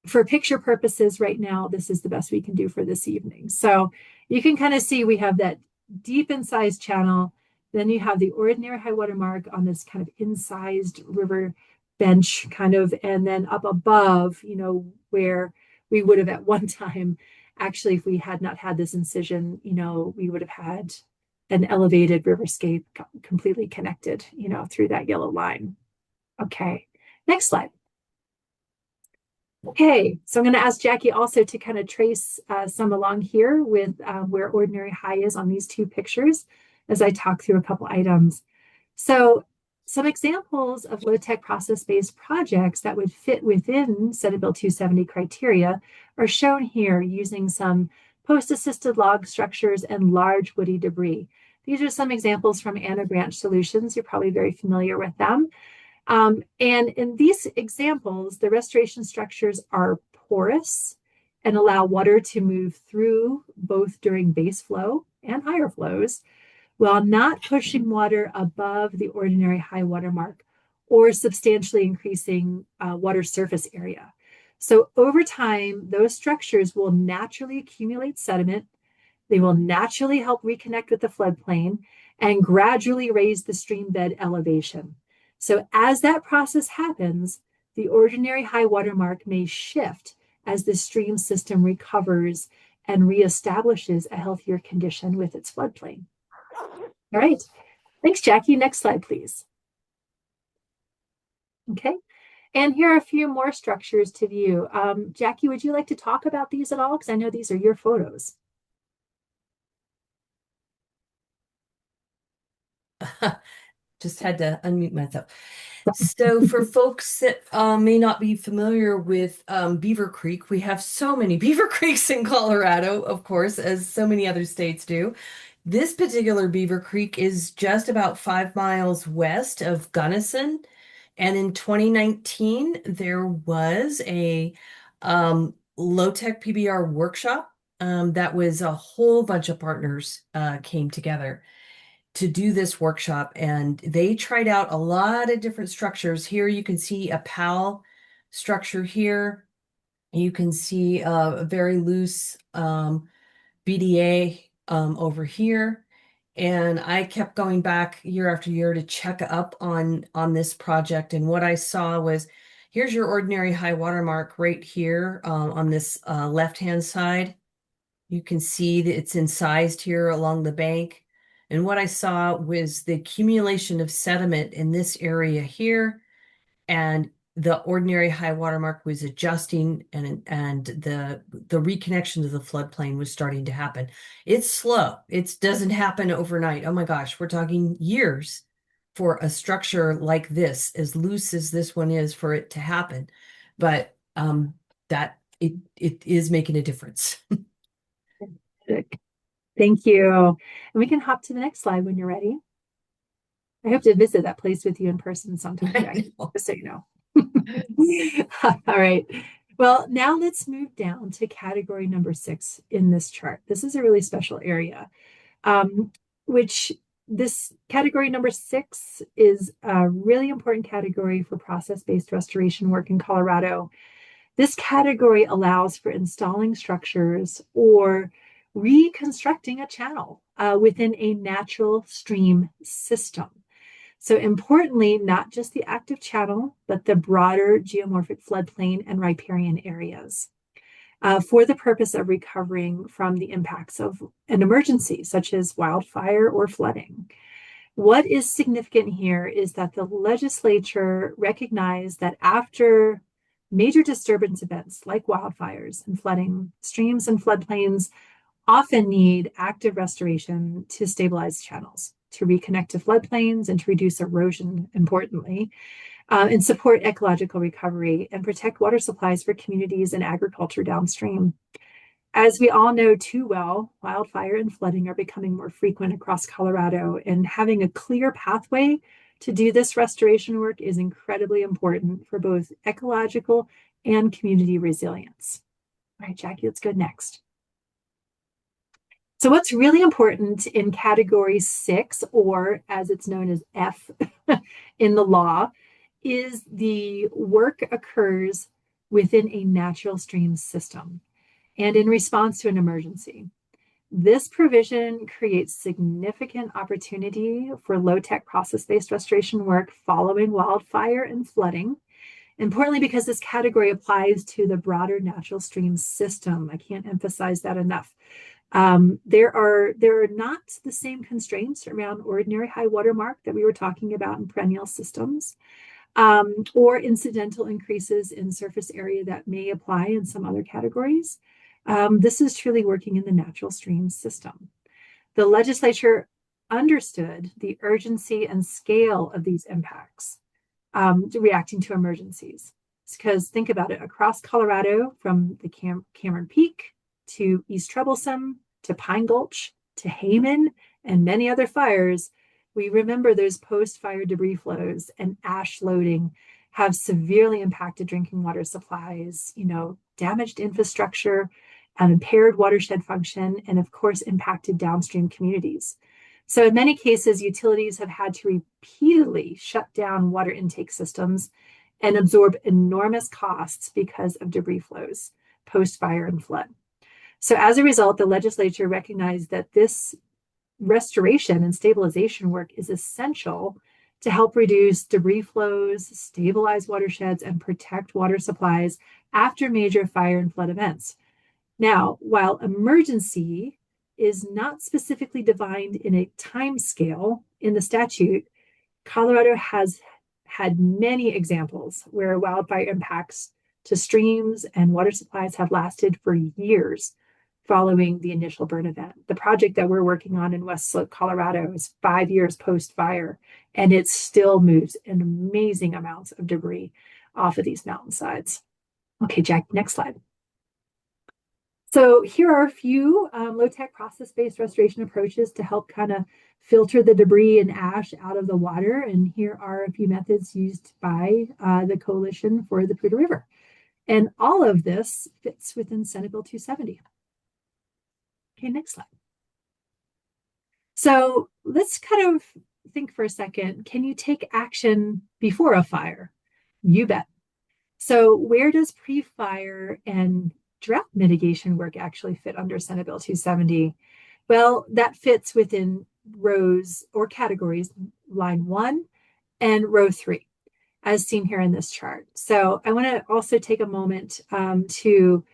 for picture purposes right now, this is the best we can do for this evening. So you can kind of see we have that deep incised channel. Then you have the ordinary high water mark on this kind of incised river bench kind of, and then up above, where we would have at one time, actually, if we had not had this incision, we would have had an elevated riverscape completely connected, through that yellow line. Okay, next slide. Okay, so I'm going to ask Jackie also to kind of trace some along here with where ordinary high is on these two pictures as I talk through a couple items. So some examples of low-tech process-based projects that would fit within Senate Bill 270 criteria are shown here using some post-assisted log structures and large woody debris. These are some examples from Anna Branch Solutions. You're probably very familiar with them. And in these examples, the restoration structures are porous and allow water to move through both during base flow and higher flows, while not pushing water above the ordinary high water mark or substantially increasing water surface area. So over time, those structures will naturally accumulate sediment. They will naturally help reconnect with the floodplain and gradually raise the stream bed elevation. So as that process happens, the ordinary high water mark may shift as the stream system recovers and reestablishes a healthier condition with its floodplain. All right. Thanks, Jackie. Next slide, please. Okay. And here are a few more structures to view. Jackie, would you like to talk about these at all? Because I know these are your photos. Just had to unmute myself. So for folks that may not be familiar with Beaver Creek, we have so many Beaver Creeks in Colorado, of course, as so many other states do. This particular Beaver Creek is just about 5 miles west of Gunnison. And in 2019, there was a low-tech PBR workshop that was a whole bunch of partners came together to do this workshop, and they tried out a lot of different structures. Here you can see a PAL structure here. You can see a very loose BDA over here. And I kept going back year after year to check up on this project. And what I saw was, here's your ordinary high water mark right here on this left-hand side. You can see that it's incised here along the bank. And what I saw was the accumulation of sediment in this area here, and the ordinary high water mark was adjusting, and the reconnection to the floodplain was starting to happen. It's slow. It doesn't happen overnight. Oh my gosh, we're talking years for a structure like this, as loose as this one is, for it to happen. But that it is making a difference. Thank you. And we can hop to the next slide when you're ready. I hope to visit that place with you in person sometime, Jackie, just so you know. All right. Well, now let's move down to category number 6 in this chart. This is a really special area, which this category number 6 is a really important category for process-based restoration work in Colorado. This category allows for installing structures or reconstructing a channel within a natural stream system. So importantly, not just the active channel, but the broader geomorphic floodplain and riparian areas for the purpose of recovering from the impacts of an emergency, such as wildfire or flooding. What is significant here is that the legislature recognized that after major disturbance events like wildfires and flooding, streams and floodplains often need active restoration to stabilize channels, to reconnect to floodplains and to reduce erosion, importantly, and support ecological recovery and protect water supplies for communities and agriculture downstream. As we all know too well, wildfire and flooding are becoming more frequent across Colorado, and having a clear pathway to do this restoration work is incredibly important for both ecological and community resilience. All right, Jackie, let's go next. So what's really important in category 6, or as it's known as F in the law, is the work occurs within a natural stream system and in response to an emergency. This provision creates significant opportunity for low-tech process-based restoration work following wildfire and flooding. Importantly, because this category applies to the broader natural stream system. I can't emphasize that enough. There are not the same constraints around ordinary high water mark that we were talking about in perennial systems, or incidental increases in surface area that may apply in some other categories. This is truly working in the natural stream system. The legislature understood the urgency and scale of these impacts reacting to emergencies. Because think about it, across Colorado, from the Cameron Peak to East Troublesome, to Pine Gulch, to Hayman, and many other fires, we remember those post-fire debris flows and ash loading have severely impacted drinking water supplies, damaged infrastructure, impaired watershed function, and of course, impacted downstream communities. So in many cases, utilities have had to repeatedly shut down water intake systems and absorb enormous costs because of debris flows post-fire and flood. So as a result, the legislature recognized that this restoration and stabilization work is essential to help reduce debris flows, stabilize watersheds, and protect water supplies after major fire and flood events. Now, while emergency is not specifically defined in a time scale in the statute, Colorado has had many examples where wildfire impacts to streams and water supplies have lasted for years following the initial burn event. The project that we're working on in West Slope, Colorado is 5 years post-fire, and it still moves an amazing amounts of debris off of these mountainsides. Okay, Jack, next slide. So here are a few low-tech process-based restoration approaches to help kind of filter the debris and ash out of the water. And here are a few methods used by the Coalition for the Poudre River. And all of this fits within Senate Bill 270. Okay, next slide. So let's kind of think for a second. Can you take action before a fire? You bet. So where does pre-fire and drought mitigation work actually fit under Senate Bill 270? Well, that fits within rows or categories, line 1 and row 3, as seen here in this chart. So I want to also take a moment to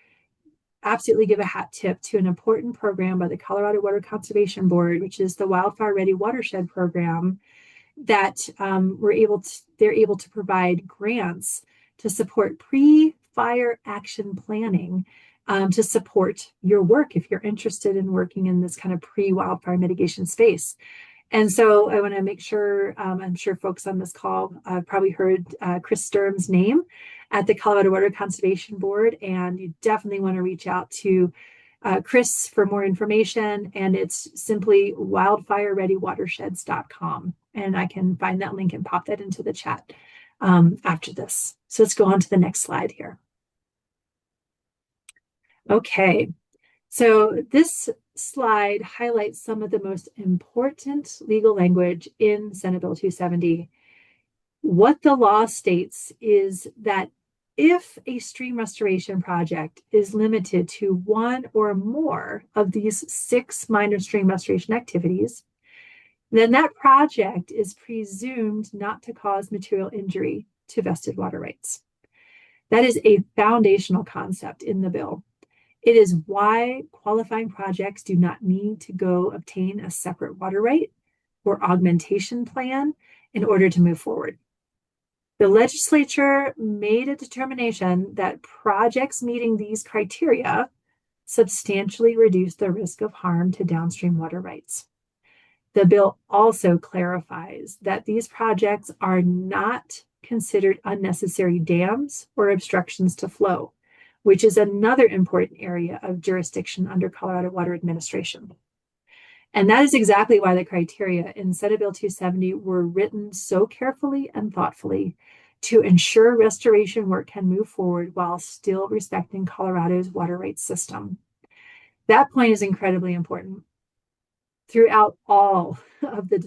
absolutely give a hat tip to an important program by the Colorado Water Conservation Board, which is the Wildfire Ready Watershed Program, that they're able to provide grants to support pre-fire action planning to support your work if you're interested in working in this kind of pre-wildfire mitigation space. And so I want to make sure, I'm sure folks on this call probably heard Chris Sturm's name at the Colorado Water Conservation Board, and you definitely want to reach out to Chris for more information, and it's simply wildfirereadywatersheds.com. And I can find that link and pop that into the chat after this. So let's go on to the next slide here. Okay, so this slide highlights some of the most important legal language in Senate Bill 270. What the law states is that if a stream restoration project is limited to one or more of these 6 minor stream restoration activities, then that project is presumed not to cause material injury to vested water rights. That is a foundational concept in the bill. It is why qualifying projects do not need to go obtain a separate water right or augmentation plan in order to move forward. The legislature made a determination that projects meeting these criteria substantially reduce the risk of harm to downstream water rights. The bill also clarifies that these projects are not considered unnecessary dams or obstructions to flow, which is another important area of jurisdiction under Colorado Water Administration. And that is exactly why the criteria in Senate Bill 270 were written so carefully and thoughtfully to ensure restoration work can move forward while still respecting Colorado's water rights system. That point is incredibly important. Throughout all of the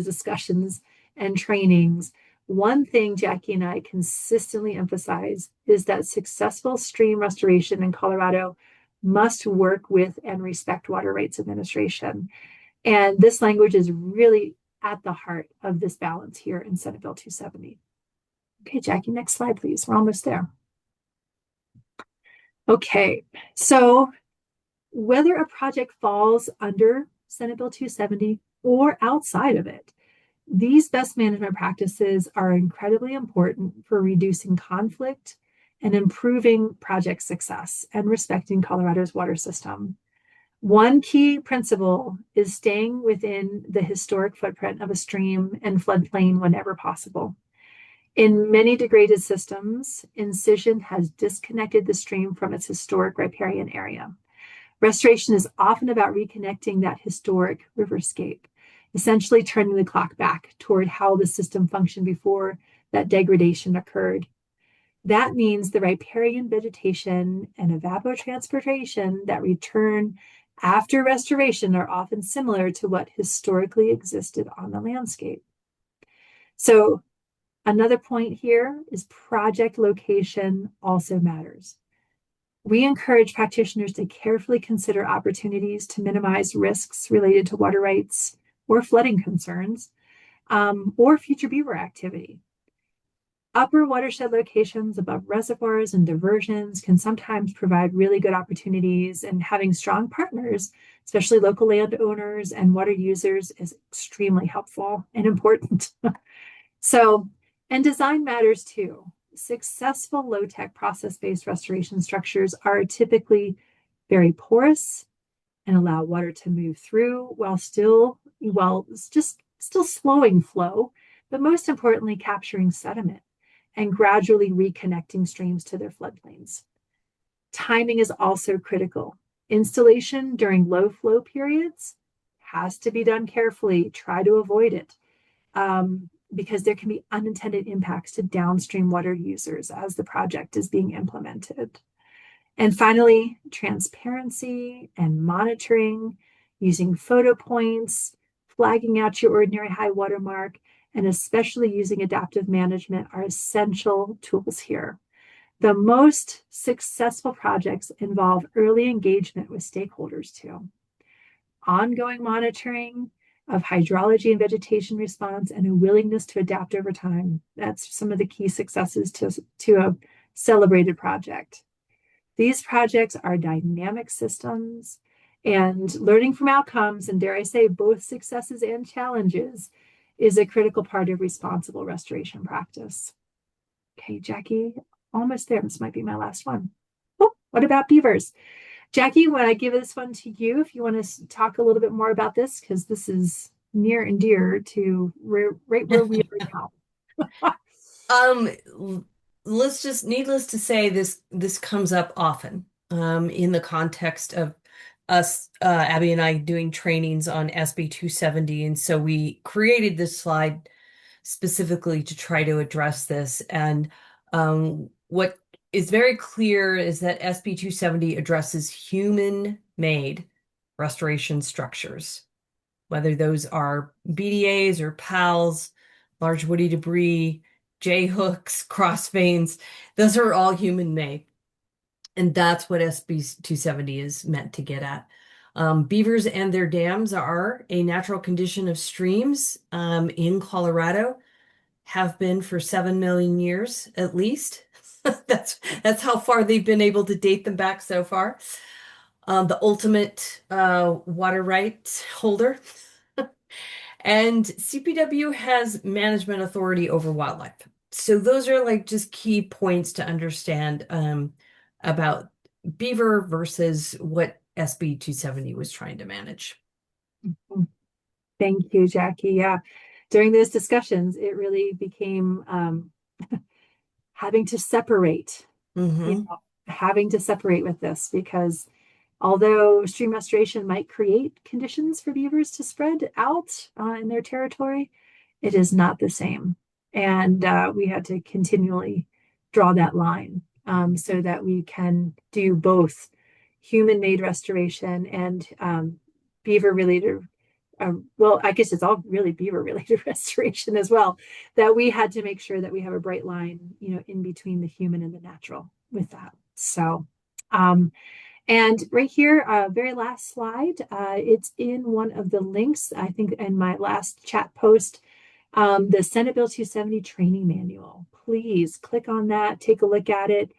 discussions and trainings, one thing Jackie and I consistently emphasize is that successful stream restoration in Colorado must work with and respect water rights administration. And this language is really at the heart of this balance here in Senate Bill 270. Okay, Jackie, next slide, please. We're almost there. Okay, so whether a project falls under Senate Bill 270 or outside of it, these best management practices are incredibly important for reducing conflict and improving project success and respecting Colorado's water system. One key principle is staying within the historic footprint of a stream and floodplain whenever possible. In many degraded systems, incision has disconnected the stream from its historic riparian area. Restoration is often about reconnecting that historic riverscape, essentially turning the clock back toward how the system functioned before that degradation occurred. That means the riparian vegetation and evapotranspiration that return after restoration are often similar to what historically existed on the landscape. So another point here is project location also matters. We encourage practitioners to carefully consider opportunities to minimize risks related to water rights or flooding concerns, or future beaver activity. Upper watershed locations above reservoirs and diversions can sometimes provide really good opportunities, and having strong partners, especially local landowners and water users, is extremely helpful and important. So, and design matters too. Successful low-tech process-based restoration structures are typically very porous and allow water to move through while just still slowing flow, but most importantly, capturing sediment and gradually reconnecting streams to their floodplains. Timing is also critical. Installation during low flow periods has to be done carefully. Try to avoid it. Because there can be unintended impacts to downstream water users as the project is being implemented. And finally, transparency and monitoring, using photo points, flagging out your ordinary high water mark, and especially using adaptive management are essential tools here. The most successful projects involve early engagement with stakeholders too. Ongoing monitoring of hydrology and vegetation response, and a willingness to adapt over time. That's some of the key successes to a celebrated project. These projects are dynamic systems, and learning from outcomes, and dare I say, both successes and challenges, is a critical part of responsible restoration practice. Okay, Jackie, almost there. This might be my last one. Oh, what about beavers? Jackie, when I give this one to you, if you want to talk a little bit more about this, because this is near and dear to right where we are now. Let's just needless to say, this comes up often in the context of us, Abby and I, doing trainings on SB 270, and so we created this slide specifically to try to address this. And what is very clear is that SB 270 addresses human-made restoration structures, whether those are BDAs or PALs, large woody debris, J hooks, cross veins. Those are all human-made. And that's what SB 270 is meant to get at. Beavers and their dams are a natural condition of streams in Colorado, have been for 7 million years at least. That's how far they've been able to date them back so far. The ultimate water right holder. And CPW has management authority over wildlife. So those are like just key points to understand about beaver versus what SB 270 was trying to manage. Thank you, Jackie. Yeah, during those discussions, it really became having to separate, having to separate with this, because although stream restoration might create conditions for beavers to spread out in their territory, it is not the same. And we had to continually draw that line so that we can do both human-made restoration and beaver-related, well, I guess it's all really beaver-related restoration as well, that we had to make sure that we have a bright line, in between the human and the natural with that. So, and right here, very last slide, it's in one of the links, I think in my last chat post, the Senate Bill 270 training manual. Please click on that, take a look at it,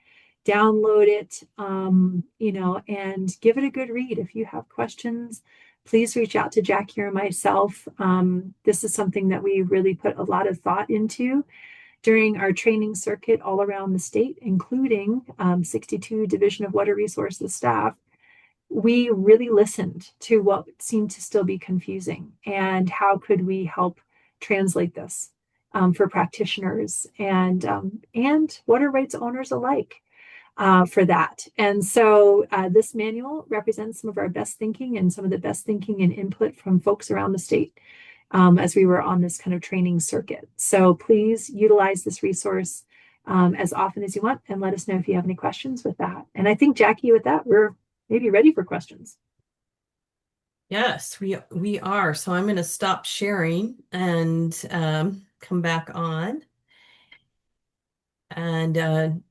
download it, and give it a good read. If you have questions, please reach out to Jackie or myself. This is something that we really put a lot of thought into during our training circuit all around the state, including 62 Division of Water Resources staff. We really listened to what seemed to still be confusing and how could we help translate this for practitioners and water rights owners alike. for that. And so this manual represents some of our best thinking and some of the best thinking and input from folks around the state as we were on this kind of training circuit. So please utilize this resource as often as you want, and let us know if you have any questions with that. And I think, Jackie, with that, we're maybe ready for questions. Yes, we are. So I'm going to stop sharing and come back on. And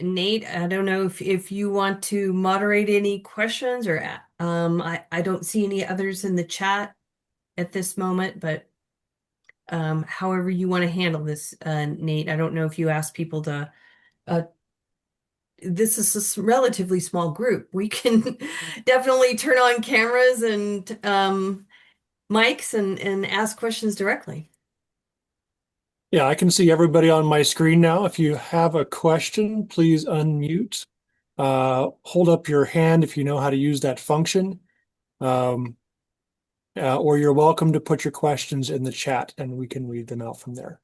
Nate, I don't know if you want to moderate any questions or I don't see any others in the chat at this moment, but however you want to handle this, Nate. I don't know if you ask people to uh, this is a relatively small group. We can definitely turn on cameras and mics and ask questions directly. Yeah, I can see everybody on my screen now. If you have a question, please unmute. Hold up your hand if you know how to use that function. Or you're welcome to put your questions in the chat and we can read them out from there.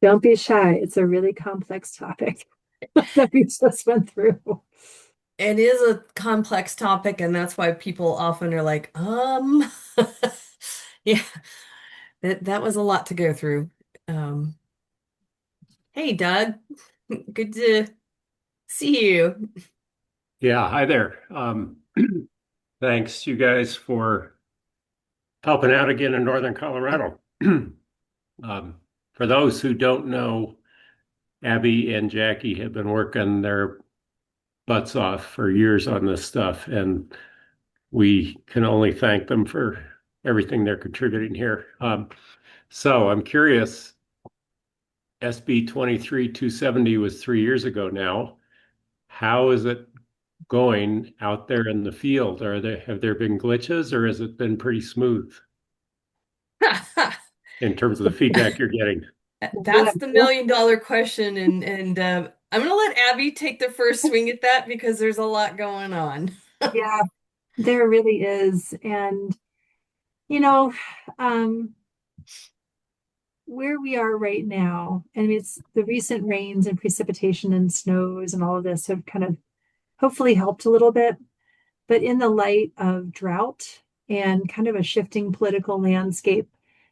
Don't be shy. It's a really complex topic that we just went through. It is a complex topic, and that's why people often are like, yeah, that was a lot to go through. Um, hey, Doug, good to see you. Yeah, hi there. Thanks you guys for helping out again in Northern Colorado. For those who don't know, Abby and Jackie have been working their butts off for years on this stuff, and we can only thank them for everything they're contributing here. So I'm curious, SB 23-270 was 3 years ago now. How is it going out there in the field? Have there been glitches or has it been pretty smooth in terms of the feedback you're getting? That's the $1 million question, and I'm gonna let Abby take the first swing at that because there's a lot going on. Yeah, there really is. And, you know, um, where we are right now, and it's the recent rains and precipitation and snows and all of this have kind of hopefully helped a little bit. But in the light of drought and kind of a shifting political landscape,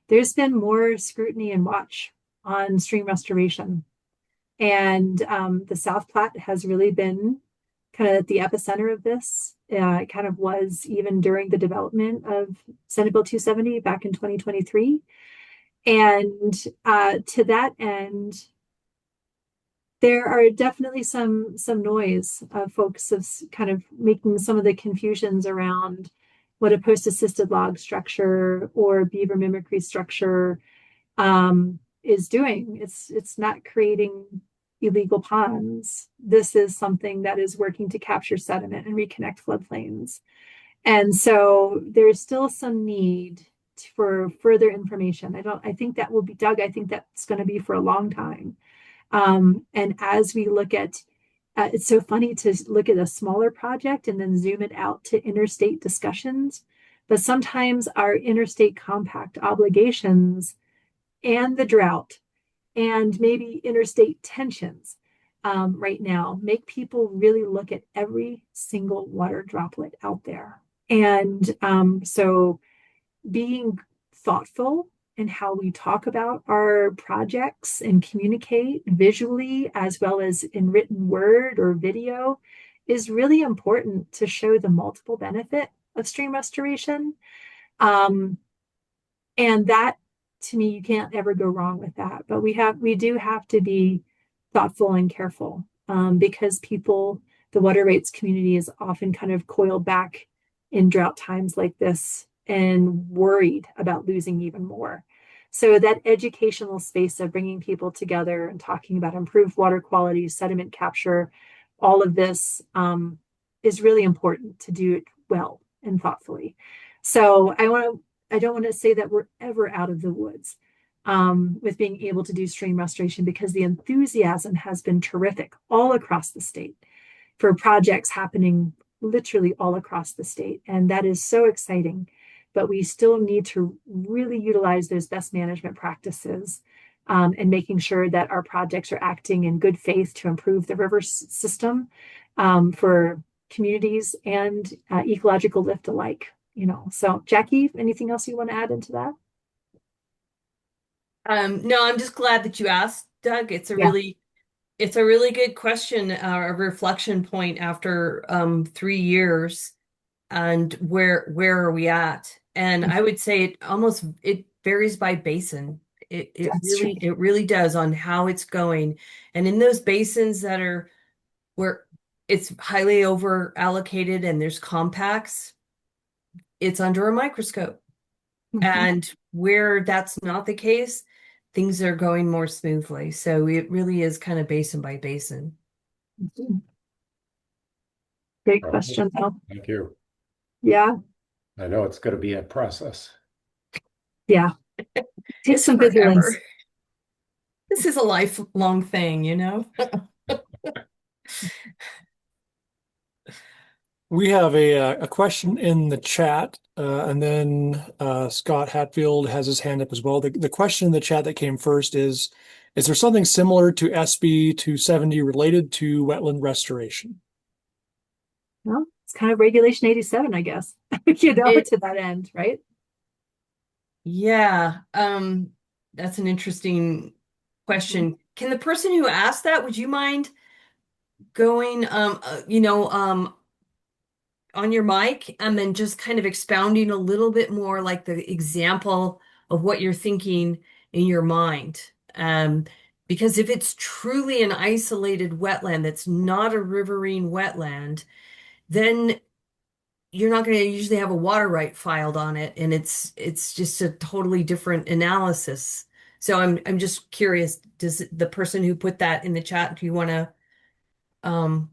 there's been more scrutiny and watch on stream restoration. And the South Platte has really been kind of at the epicenter of this. It kind of was even during the development of Senate Bill 270 back in 2023. And to that end, there are definitely some noise of folks of kind of making some of the confusions around what a post-assisted log structure or beaver mimicry structure is doing. It's not creating illegal ponds. This is something that is working to capture sediment and reconnect floodplains. And so there's still some need for further information. I think that will be, Doug, I think that's going to be for a long time. And as we look at, it's so funny to look at a smaller project and then zoom it out to interstate discussions. But sometimes our interstate compact obligations and the drought and maybe interstate tensions right now make people really look at every single water droplet out there. And so being thoughtful in how we talk about our projects and communicate visually as well as in written word or video is really important to show the multiple benefit of stream restoration. And that, to me, you can't ever go wrong with that. But we do have to be thoughtful and careful because people, the water rights community is often kind of coiled back in drought times like this and worried about losing even more. So that educational space of bringing people together and talking about improved water quality, sediment capture, all of this is really important to do it well and thoughtfully. So I don't want to say that we're ever out of the woods with being able to do stream restoration because the enthusiasm has been terrific all across the state. for projects happening literally all across the state. And that is so exciting. But we still need to really utilize those best management practices, and making sure that our projects are acting in good faith to improve the river system, for communities and ecological lift alike. So Jackie, anything else you want to add into that? No, I'm just glad that you asked, Doug. Yeah. It's a really good question, a reflection point after 3 years, and where are we at? And I would say it varies by basin. That's true. It really does on how it's going. And in those basins that are where it's highly over allocated and there's compacts, it's under a microscope. Mhm. And where that's not the case, things are going more smoothly. So it really is kind of basin by basin. Mhm. Great Oh, question, though. thank you. Yeah, I know it's going to be a process. yeah. Takes It's some vigilance. forever. This is a lifelong thing, you know? We have a question in the chat, and then Scott Hatfield has his hand up as well. The question in the chat that came first is there something similar to SB 270 related to wetland restoration? Well, it's kind of Regulation 87, I guess, It, to that end, right? yeah, that's an interesting question. Can the person who asked that, would you mind going, on your mic and then just kind of expounding a little bit more like the example of what you're thinking in your mind. Because if it's truly an isolated wetland that's not a riverine wetland, then you're not going to usually have a water right filed on it, and it's just a totally different analysis. So I'm just curious, does the person who put that in the chat, do you want to um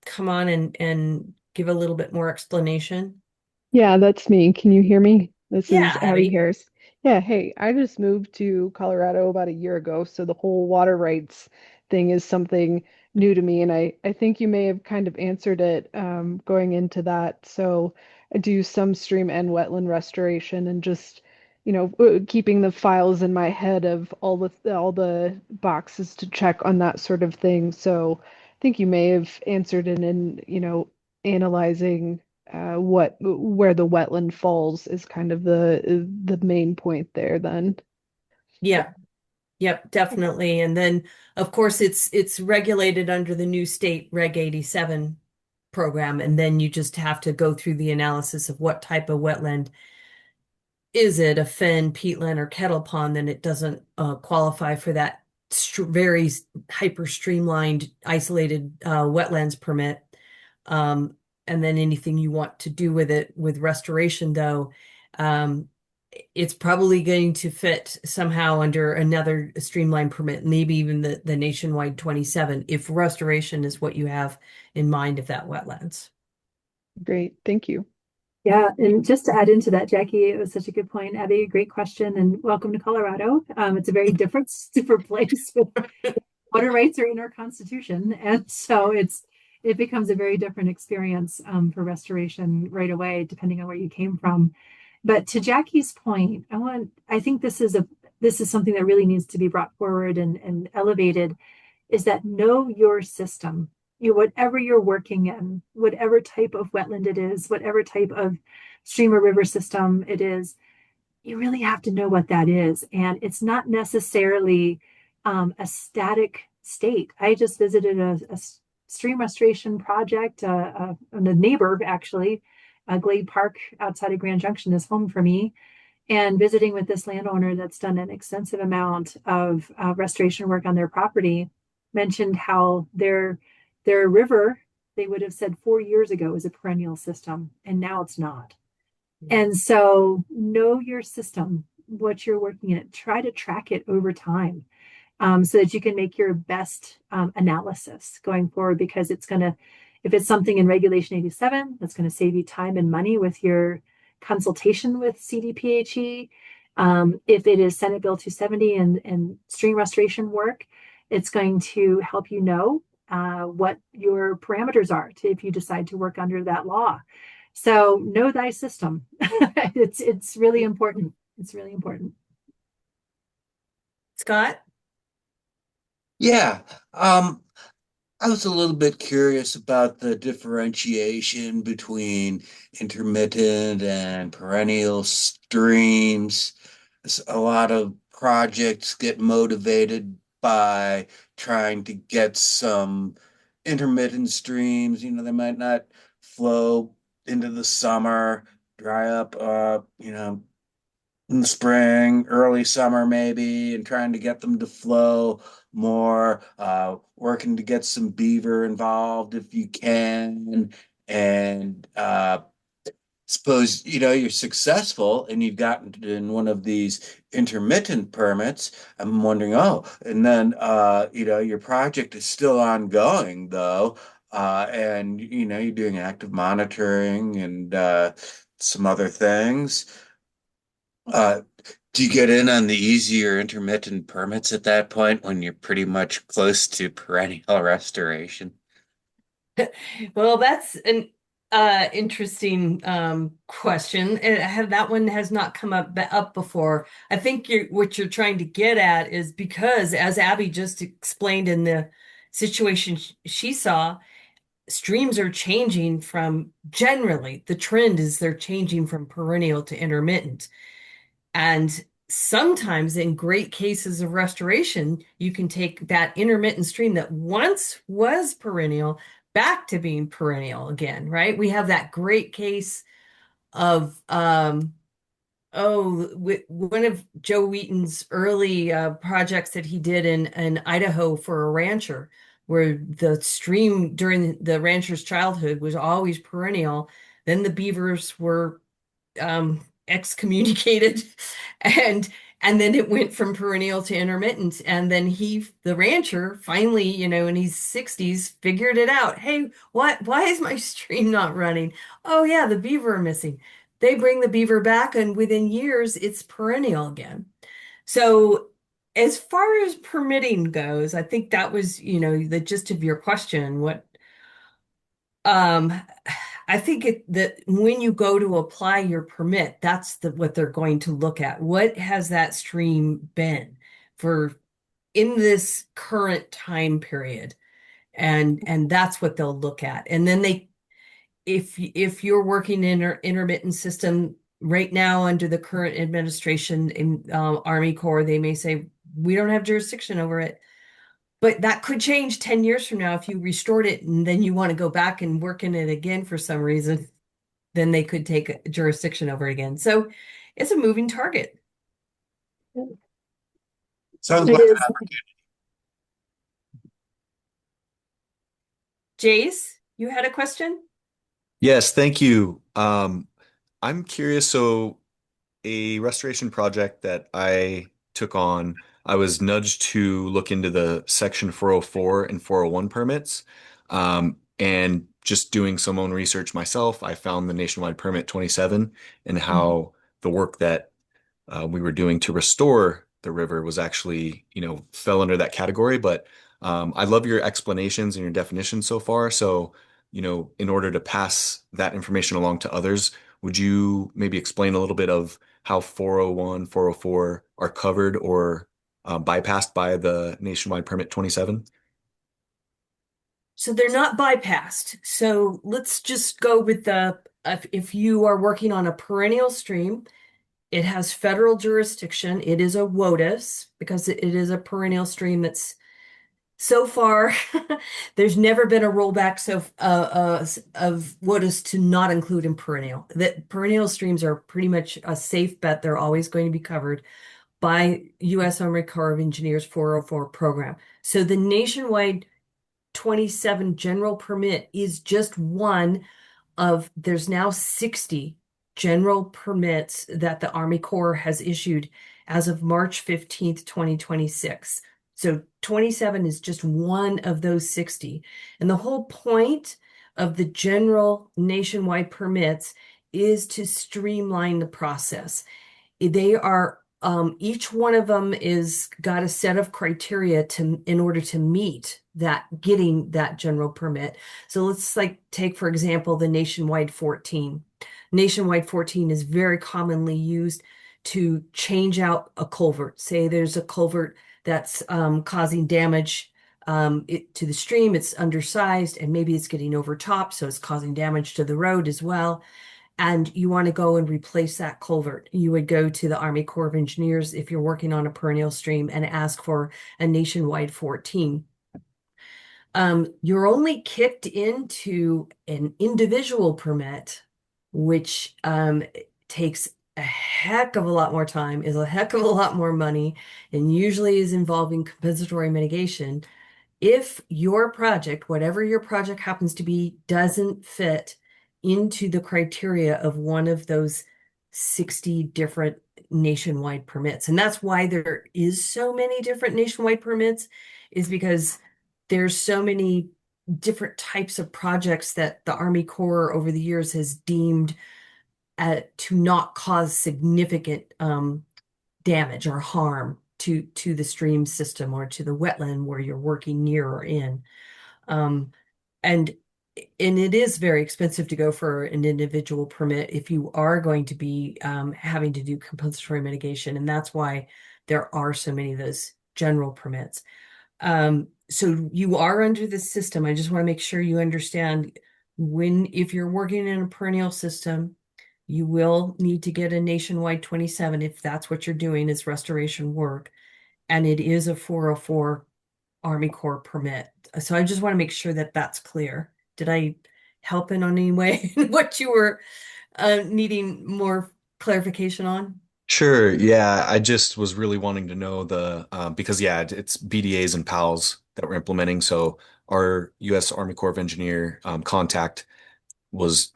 come on and give a little bit more explanation? Yeah, that's me. Can you hear me? This is Yeah, Abby Abby. Harris. Yeah, hey, I just moved to Colorado about a year ago, so the whole water rights thing is something new to me, and I think you may have kind of answered it going into that. So I do some stream and wetland restoration, and just, keeping the files in my head of all the boxes to check on that sort of thing. So I think you may have answered it in, analyzing where the wetland falls is kind of the main point there then. Yeah, yep, definitely. And then of course it's regulated under the new state Reg 87 program, and then you just have to go through the analysis of what type of wetland. Is it a fen, peatland, or kettle pond? Then it doesn't qualify for that very hyper streamlined isolated wetlands permit. Um, and then anything you want to do with it with restoration, though, um, it's probably going to fit somehow under another streamlined permit, maybe even the nationwide 27, if restoration is what you have in mind of that wetlands. Great, thank you. Yeah, and just to add into that, Jackie, it was such a good point. Abby, great question, and welcome to Colorado. It's a very different, super place, with water rights are in our Constitution, and so it becomes a very different experience, for restoration right away, depending on where you came from. But to Jackie's point, I think this is something that really needs to be brought forward and elevated, is that know your system. Whatever you're working in, whatever type of wetland it is, whatever type of stream or river system it is, you really have to know what that is. And it's not necessarily a static state. I just visited a stream restoration project, a neighbor actually, Glade Park outside of Grand Junction is home for me. And visiting with this landowner that's done an extensive amount of restoration work on their property, mentioned how their river, they would have said 4 years ago, was a perennial system, and now it's not. And so know your system, what you're working in it, try to track it over time, so that you can make your best analysis going forward, because if it's something in Regulation 87, that's going to save you time and money with your consultation with CDPHE. If it is Senate Bill 270 and stream restoration work, it's going to help you know what your parameters are if you decide to work under that law. So know thy system. It's really important. It's really important. Scott? Yeah. I was a little bit curious about the differentiation between intermittent and perennial streams. A lot of projects get motivated by trying to get some intermittent streams. They might not flow into the summer, dry up, in the spring, early summer maybe, and trying to get them to flow more, working to get some beaver involved if you can. And suppose, you're successful and you've gotten in one of these intermittent permits. I'm wondering, oh, and then, your project is still ongoing though. And, you're doing active monitoring and some other things. Uh, do you get in on the easier intermittent permits at that point when you're pretty much close to perennial restoration? Well, that's an interesting question. That one has not come up before. I think what you're trying to get at is because, as Abby just explained in the situation she saw, streams are changing from generally, the trend is they're changing from perennial to intermittent. And sometimes in great cases of restoration, you can take that intermittent stream that once was perennial back to being perennial again, right? We have that great case of one of Joe Wheaton's early projects that he did in Idaho for a rancher, where the stream during the rancher's childhood was always perennial. Then the beavers were excommunicated and then it went from perennial to intermittent, and then the rancher finally, in his 60s figured it out. Hey, why is my stream not running? Oh yeah, the beaver are missing. They bring the beaver back, and within years it's perennial again. So as far as permitting goes, I think that was, the gist of your question. Um, I think that when you go to apply your permit, that's what they're going to look at. What has that stream been for in this current time period? And that's what they'll look at. And then if you're working in an intermittent system right now under the current administration in Army Corps, they may say, we don't have jurisdiction over it. But that could change 10 years from now if you restored it and then you want to go back and work in it again for some reason, then they could take jurisdiction over it again. So it's a moving target. Sounds It like is. Jace, you had a question? Yes, thank you. I'm curious. So, a restoration project that I took on, I was nudged to look into the Section 404 and 401 permits. And just doing some own research myself, I found the Nationwide Permit 27 and how the work that we were doing to restore the river was actually, fell under that category. But I love your explanations and your definitions so far. So, in order to pass that information along to others, would you maybe explain a little bit of how 401, 404 are covered or bypassed by the Nationwide Permit 27? So they're not bypassed. So let's just go with if you are working on a perennial stream, it has federal jurisdiction. It is a WOTUS because it is a perennial stream that's so far, there's never been a rollback of WOTUS to not include in perennial. That perennial streams are pretty much a safe bet. They're always going to be covered by U.S. Army Corps of Engineers 404 program. So the nationwide 27 general permit is just one there's now 60 general permits that the Army Corps has issued as of March 15th, 2026. So 27 is just one of those 60. And the whole point of the general nationwide permits is to streamline the process. They are each one of them is got a set of criteria in order to meet that, getting that general permit. So let's like take, for example, the Nationwide 14. Nationwide 14 is very commonly used to change out a culvert. Say there's a culvert that's causing damage to the stream, it's undersized, and maybe it's getting overtopped, so it's causing damage to the road as well. And you want to go and replace that culvert. You would go to the Army Corps of Engineers if you're working on a perennial stream and ask for a Nationwide 14. You're only kicked into an individual permit, which takes a heck of a lot more time, is a heck of a lot more money, and usually is involving compensatory mitigation. If your project, whatever your project happens to be, doesn't fit into the criteria of one of those 60 different nationwide permits. And that's why there is so many different nationwide permits, is because there's so many different types of projects that the Army Corps over the years has deemed to not cause significant damage or harm to the stream system or to the wetland where you're working near or in. And it is very expensive to go for an individual permit if you are going to be having to do compensatory mitigation. And that's why there are so many of those general permits. So you are under the system. I just want to make sure you understand if you're working in a perennial system, you will need to get a Nationwide 27 if that's what you're doing is restoration work. And it is a 404 Army Corps permit. So I just want to make sure that that's clear. Did I help in any way what you were needing more clarification on? Sure. Yeah, I just was really wanting to know because yeah, it's BDAs and PALs that we're implementing. So our U.S. Army Corps of Engineer contact was,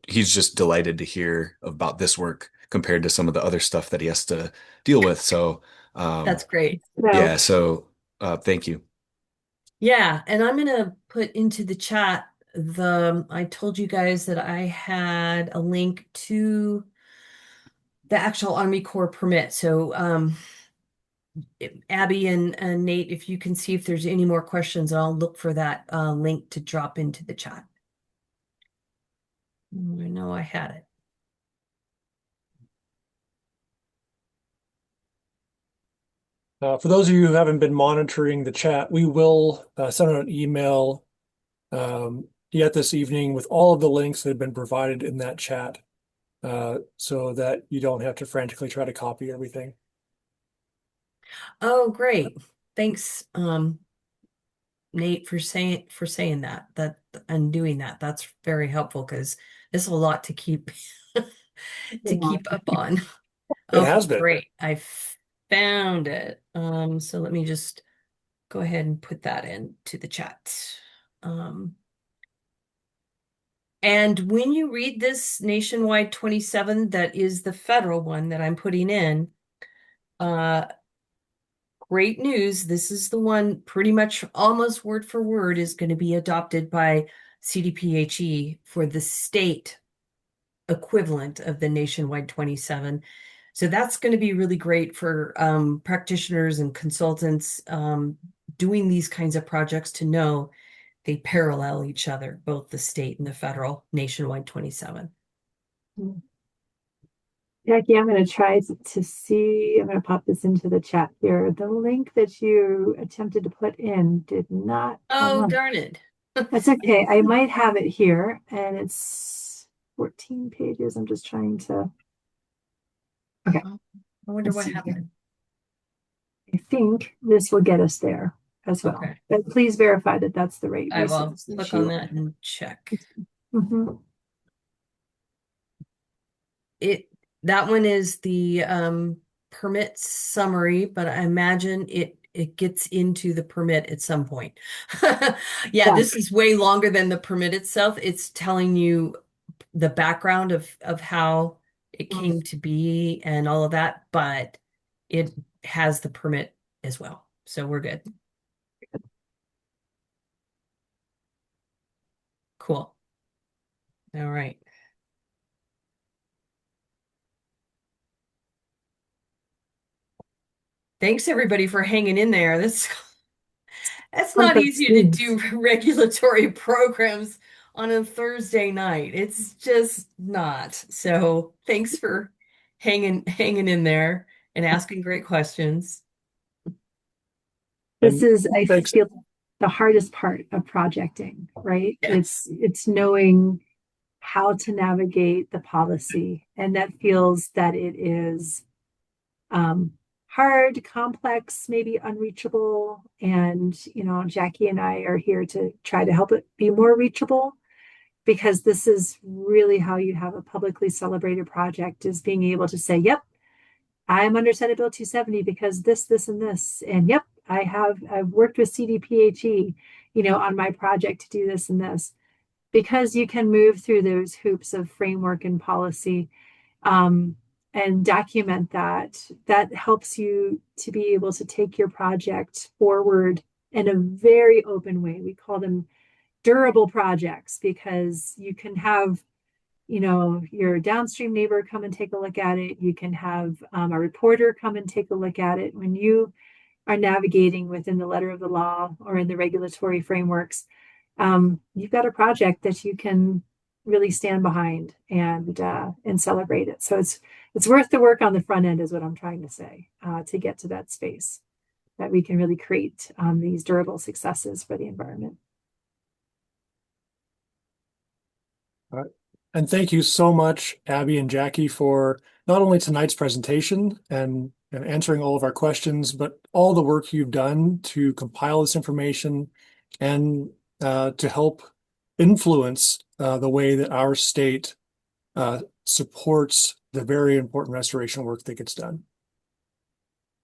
he's just delighted to hear about this work compared to some of the other stuff that he has to deal with. So That's great. yeah, so thank you. Yeah, and I'm gonna put into the chat I told you guys that I had a link to the actual Army Corps permit. So Abby and Nate, if you can see if there's any more questions, I'll look for that link to drop into the chat. I know I had it. For those of you who haven't been monitoring the chat, we will send out an email yet this evening with all of the links that have been provided in that chat, so that you don't have to frantically try to copy everything. Oh, great. Thanks, Nate, for saying that and doing that. That's very helpful because there's a lot to keep to keep up on. It Okay, has been. great. I found it. So let me just go ahead and put that into the chat. And when you read this Nationwide 27, that is the federal one that I'm putting in, great news. This is the one pretty much almost word for word is going to be adopted by CDPHE for the state equivalent of the Nationwide 27. So that's going to be really great for practitioners and consultants doing these kinds of projects to know they parallel each other, both the state and the federal Nationwide 27. Jackie, I'm going to try to see. I'm going to pop this into the chat here. The link that you attempted to put in did not come Oh, up. darn it. That's okay. I might have it here, and it's 14 pages. I'm just trying to. Okay. I wonder what happened. I think this will get us there as well. Okay. But please verify that that's the right I will resource that click you on that and check. Mhm. That one is the permit summary, but I imagine it gets into the permit at some point. Yeah, this is way longer than the permit itself. It's telling you the background of how it came to be and all of that, but it has the permit as well. So we're good. Cool. All right. Thanks everybody for hanging in there. That's not Complex easy to themes. do regulatory programs on a Thursday night. It's just not. So thanks for hanging in there and asking great questions. This And is, I thanks. feel, the hardest part of projecting, right? Yes. It's knowing how to navigate the policy, and that feels that it is hard, complex, maybe unreachable. And, Jackie and I are here to try to help it be more reachable, because this is really how you have a publicly celebrated project, is being able to say, yep, I'm under Senate Bill 270 because this, and this. And yep, I've worked with CDPHE, on my project to do this and this, because you can move through those hoops of framework and policy, um, and document that helps you to be able to take your project forward in a very open way. We call them durable projects, because you can have, your downstream neighbor come and take a look at it. You can have a reporter come and take a look at it. When you are navigating within the letter of the law or in the regulatory frameworks, you've got a project that you can really stand behind and celebrate it. So it's worth the work on the front end, is what I'm trying to say, to get to that space that we can really create these durable successes for the environment. And thank you so much, Abby and Jackie, for not only tonight's presentation and answering all of our questions, but all the work you've done to compile this information and to help influence the way that our state supports the very important restoration work that gets done.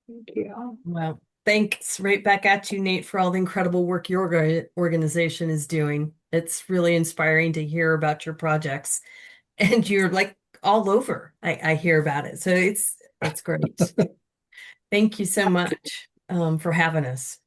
Thank you. Well, thanks right back at you, Nate, for all the incredible work your organization is doing. It's really inspiring to hear about your projects, and you're like all over. I hear about it. So it's great. Thank you so much for having us.